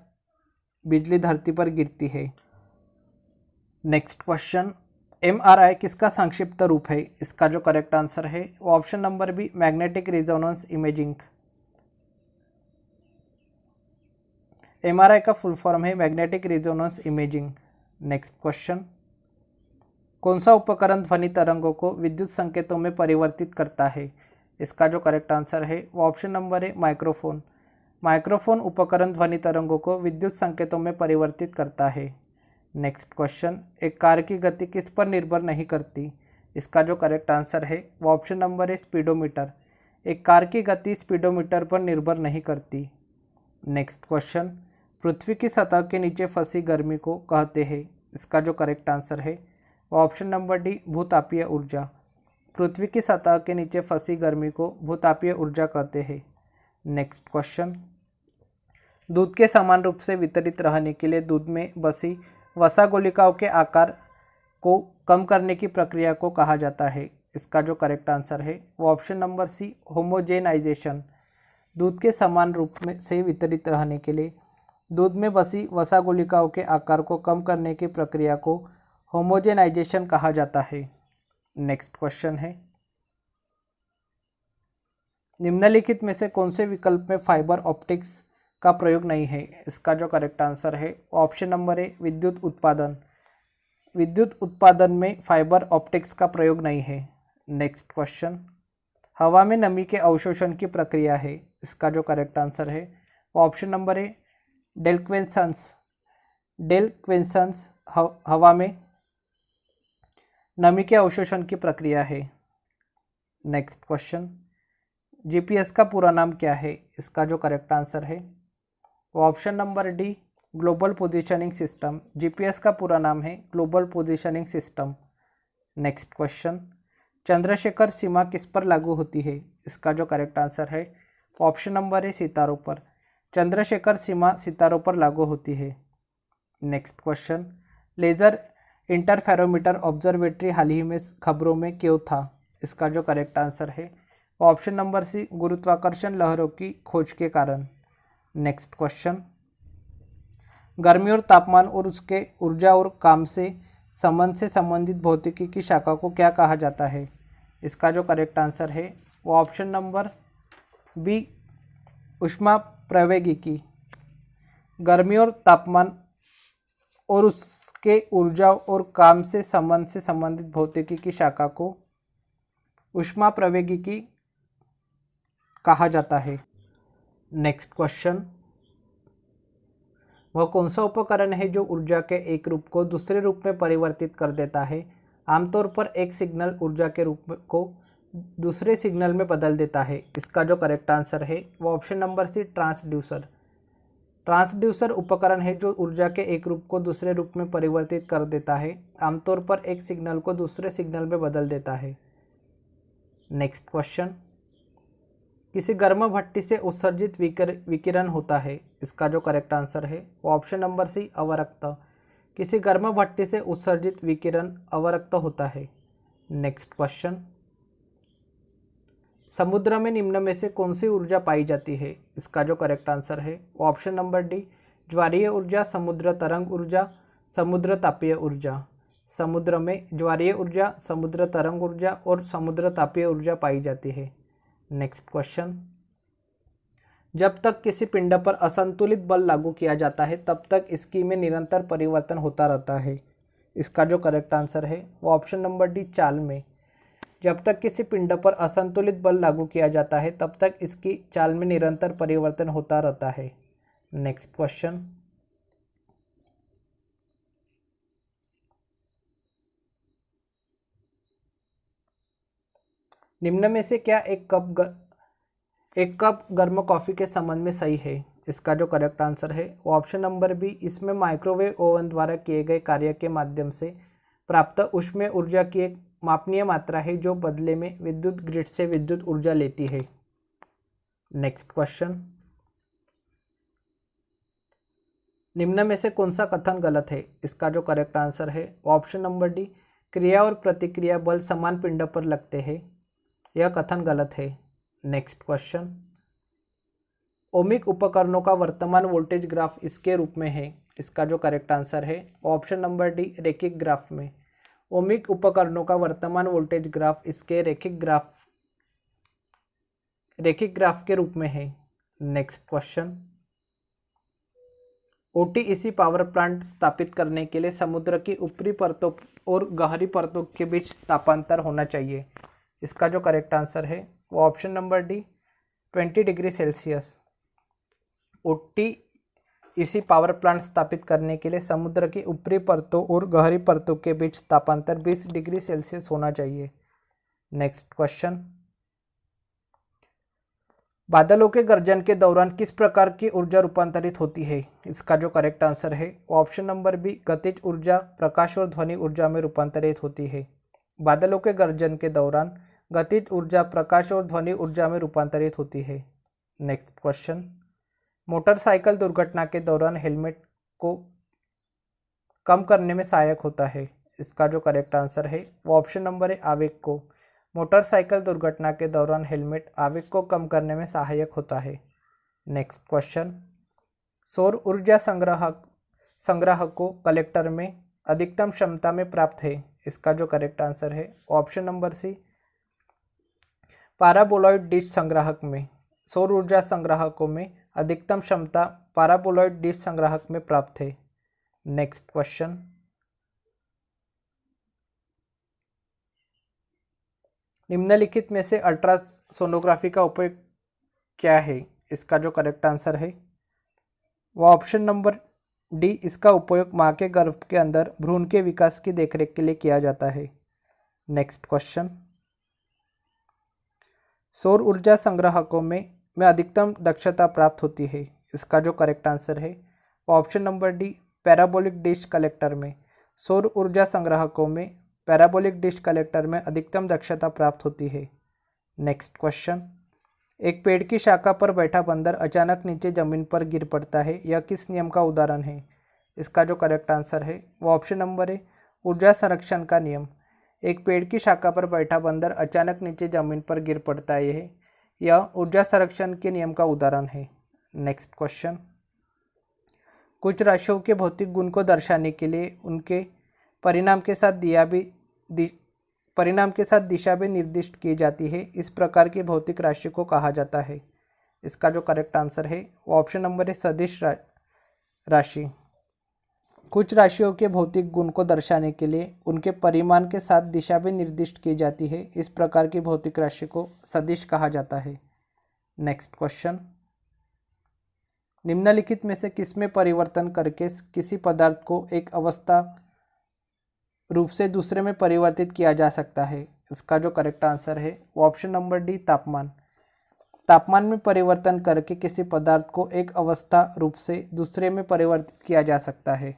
बिजली धरती पर गिरती है। नेक्स्ट क्वेश्चन, MRI किसका संक्षिप्त रूप है? इसका जो करेक्ट आंसर है वो option number B, magnetic resonance imaging. MRI का फुल फॉर्म है magnetic resonance imaging. Next question, कौन सा उपकरण ध्वनि तरंगों को विद्युत संकेतों में परिवर्तित करता है? इसका जो करेक्ट आंसर है वो ऑप्शन नंबर है, माइक्रोफोन। माइक्रोफोन उपकरण ध्वनि तरंगों को विद्युत संकेतों में परिवर्तित करता है। नेक्स्ट क्वेश्चन, एक कार की गति किस पर निर्भर नहीं करती? इसका जो करेक्ट आंसर है वो ऑप्शन नंबर है, स्पीडोमीटर। एक कार की गति स्पीडोमीटर पर निर्भर नहीं करती। नेक्स्ट क्वेश्चन, पृथ्वी की सतह के नीचे फंसी गर्मी को कहते हैं। इसका जो करेक्ट आंसर है वो ऑप्शन नंबर डी, भूतापीय ऊर्जा। पृथ्वी की सतह के नीचे फंसी गर्मी को भूतापीय ऊर्जा कहते हैं। नेक्स्ट क्वेश्चन, दूध के समान रूप से वितरित रहने के लिए दूध में बसी वसा गुलिकाओं के आकार को कम करने की प्रक्रिया को कहा जाता है। इसका जो करेक्ट आंसर है वो ऑप्शन नंबर सी, होमोजेनाइजेशन। दूध के समान रूप में से वितरित रहने के लिए दूध में बसी वसा गुलिकाओं के आकार को कम करने की प्रक्रिया को होमोजेनाइजेशन कहा जाता है। नेक्स्ट क्वेश्चन है, निम्नलिखित में से कौन से विकल्प में फाइबर ऑप्टिक्स का प्रयोग नहीं है? इसका जो करेक्ट आंसर है ऑप्शन नंबर ए, विद्युत उत्पादन। विद्युत उत्पादन में फाइबर ऑप्टिक्स का प्रयोग नहीं है। नेक्स्ट क्वेश्चन, हवा में नमी के अवशोषण की प्रक्रिया है। इसका जो करेक्ट आंसर है ऑप्शन नंबर ए, डेल्क्वेंसेंस। डेल्क्वेंसेंस हवा में नमी के अवशोषण की प्रक्रिया है। नेक्स्ट क्वेश्चन, GPS का पूरा नाम क्या है? इसका जो करेक्ट आंसर है वो option number D, global positioning system. GPS का पूरा नाम है global positioning system. Next question, Chandrasekhar सीमा किस पर लागू होती है? इसका जो करेक्ट आंसर है ऑप्शन नंबर है सितारों पर। चंद्रशेखर सीमा सितारों पर लागू होती है। Next question, laser interferometer observatory हाल ही में खबरों में क्यों था? इसका जो करेक्ट आंसर है ऑप्शन नंबर सी, गुरुत्वाकर्षण लहरों की खोज के कारण। नेक्स्ट क्वेश्चन, गर्मी और तापमान और उसके ऊर्जा और काम से संबंधित भौतिकी की शाखा को क्या कहा जाता है? इसका जो करेक्ट आंसर है वो ऑप्शन नंबर बी, ऊष्मा प्रवैगिकी। गर्मी और तापमान और उसके ऊर्जा और काम से संबंधित भौतिकी की शाखा को ऊष्मा प्रवैगिकी कहा जाता है। नेक्स्ट क्वेश्चन, वह कौन सा उपकरण है जो ऊर्जा के एक रूप को दूसरे रूप में परिवर्तित कर देता है? आमतौर पर एक सिग्नल ऊर्जा के रूप को दूसरे सिग्नल में बदल देता है। इसका जो करेक्ट आंसर है वो option number C, transducer. Transducer उपकरण है जो ऊर्जा के एक रूप को दूसरे रूप में परिवर्तित कर देता है, आमतौर पर एक सिग्नल को दूसरे सिग्नल में बदल देता है। नेक्स्ट क्वेश्चन, किसी गर्म भट्टी से उत्सर्जित विकिरण होता है? इसका जो करेक्ट आंसर है वो ऑप्शन नंबर सी, अवरक्त। किसी गर्म भट्टी से उत्सर्जित विकिरण अवरक्त होता है। नेक्स्ट क्वेश्चन, समुद्र में निम्न में से कौन सी ऊर्जा पाई जाती है? इसका जो करेक्ट आंसर है वो ऑप्शन नंबर डी, ज्वारीय ऊर्जा, समुद्र तरंग ऊर्जा, समुद्र तापीय ऊर्जा। समुद्र में ज्वारीय ऊर्जा, समुद्र तरंग ऊर्जा और समुद्र तापीय ऊर्जा पाई जाती है। नेक्स्ट क्वेश्चन, जब तक किसी पिंड पर असंतुलित बल लागू किया जाता है तब तक इसकी में निरंतर परिवर्तन होता रहता है। इसका जो करेक्ट आंसर है वो ऑप्शन नंबर डी, चाल में। जब तक किसी पिंड पर असंतुलित बल लागू किया जाता है तब तक इसकी चाल में निरंतर परिवर्तन होता रहता है। नेक्स्ट क्वेश्चन, निम्न में से क्या एक कप गर्म कॉफ़ी के संबंध में सही है? इसका जो करेक्ट आंसर है वो ऑप्शन नंबर बी, इसमें माइक्रोवेव ओवन द्वारा किए गए कार्य के माध्यम से प्राप्त ऊष्मीय ऊर्जा की एक मापनीय मात्रा है जो बदले में विद्युत ग्रिड से विद्युत ऊर्जा लेती है। नेक्स्ट क्वेश्चन, निम्न में से कौन सा कथन गलत है? इसका जो करेक्ट आंसर है ऑप्शन नंबर डी, क्रिया और प्रतिक्रिया बल समान पिंड पर लगते हैं। यह कथन गलत है। नेक्स्ट क्वेश्चन, ओमिक उपकरणों का वर्तमान वोल्टेज ग्राफ इसके रूप में है। इसका जो करेक्ट आंसर है ऑप्शन नंबर डी, रैखिक ग्राफ में। ओमिक उपकरणों का वर्तमान वोल्टेज ग्राफ इसके रैखिक ग्राफ के रूप में है। नेक्स्ट क्वेश्चन, ओटीईसी पावर प्लांट स्थापित करने के लिए समुद्र की ऊपरी परतों और गहरी परतों के बीच तापांतर होना चाहिए। इसका जो करेक्ट आंसर है वो option number D, 20 degree Celsius. ओटीईसी power plant स्थापित करने के लिए समुद्र की ऊपरी परतों और गहरी परतों के बीच तापांतर 20 डिग्री सेल्सियस होना चाहिए। नेक्स्ट क्वेश्चन, बादलों के गर्जन के दौरान किस प्रकार की ऊर्जा रूपांतरित होती है? इसका जो करेक्ट आंसर है वो ऑप्शन नंबर बी, गतिज ऊर्जा प्रकाश और ध्वनि ऊर्जा में रूपांतरित होती है। बादलों के गर्जन के दौरान गतिज ऊर्जा प्रकाश और ध्वनि ऊर्जा में रूपांतरित होती है। नेक्स्ट क्वेश्चन, मोटरसाइकिल दुर्घटना के दौरान हेलमेट को कम करने में सहायक होता है। इसका जो करेक्ट आंसर है वो ऑप्शन नंबर है, आवेग को। मोटरसाइकिल दुर्घटना के दौरान हेलमेट आवेग को कम करने में सहायक होता है। नेक्स्ट क्वेश्चन, सौर ऊर्जा संग्राहक कलेक्टर में अधिकतम क्षमता में प्राप्त है। इसका जो करेक्ट आंसर है option number C, paraboloid dish संग्राहक में। सौर ऊर्जा संग्राहकों में अधिकतम क्षमता पैराबोलॉइड डिश संग्राहक में प्राप्त है। नेक्स्ट क्वेश्चन, निम्नलिखित में से अल्ट्रासोनोग्राफी का उपयोग क्या है? इसका जो करेक्ट आंसर है वो ऑप्शन नंबर डी, इसका उपयोग मां के गर्भ के अंदर भ्रूण के विकास की देखरेख के लिए किया जाता है। नेक्स्ट क्वेश्चन, सौर ऊर्जा संग्राहकों में अधिकतम दक्षता प्राप्त होती है। इसका जो करेक्ट आंसर है option number D parabolic dish collector में। सौर ऊर्जा संग्राहकों में पैराबोलिक डिश कलेक्टर में अधिकतम दक्षता प्राप्त होती है। नेक्स्ट क्वेश्चन, एक पेड़ की शाखा पर बैठा बंदर अचानक नीचे जमीन पर गिर पड़ता है, यह किस नियम का उदाहरण है? इसका जो करेक्ट आंसर है वो ऑप्शन नंबर है ऊर्जा संरक्षण का नियम। एक पेड़ की शाखा पर बैठा बंदर अचानक नीचे जमीन पर गिर पड़ता है, यह ऊर्जा संरक्षण के नियम का उदाहरण है। नेक्स्ट क्वेश्चन, कुछ राशियों के भौतिक गुण को दर्शाने के लिए उनके परिणाम के साथ दिशा भी निर्दिष्ट की जाती है, इस प्रकार की भौतिक राशि को कहा जाता है। इसका जो करेक्ट आंसर है वो ऑप्शन नंबर है सदिश राशि। कुछ राशियों के भौतिक गुण को दर्शाने के लिए उनके परिमाण के साथ दिशा भी निर्दिष्ट की जाती है, इस प्रकार की भौतिक राशि को सदिश कहा जाता है। नेक्स्ट क्वेश्चन, निम्नलिखित में से किसमें परिवर्तन करके किसी पदार्थ को एक अवस्था रूप से दूसरे में परिवर्तित किया जा सकता है? इसका जो करेक्ट आंसर है वो ऑप्शन नंबर डी तापमान। तापमान में परिवर्तन करके किसी पदार्थ को एक अवस्था रूप से दूसरे में परिवर्तित किया जा सकता है।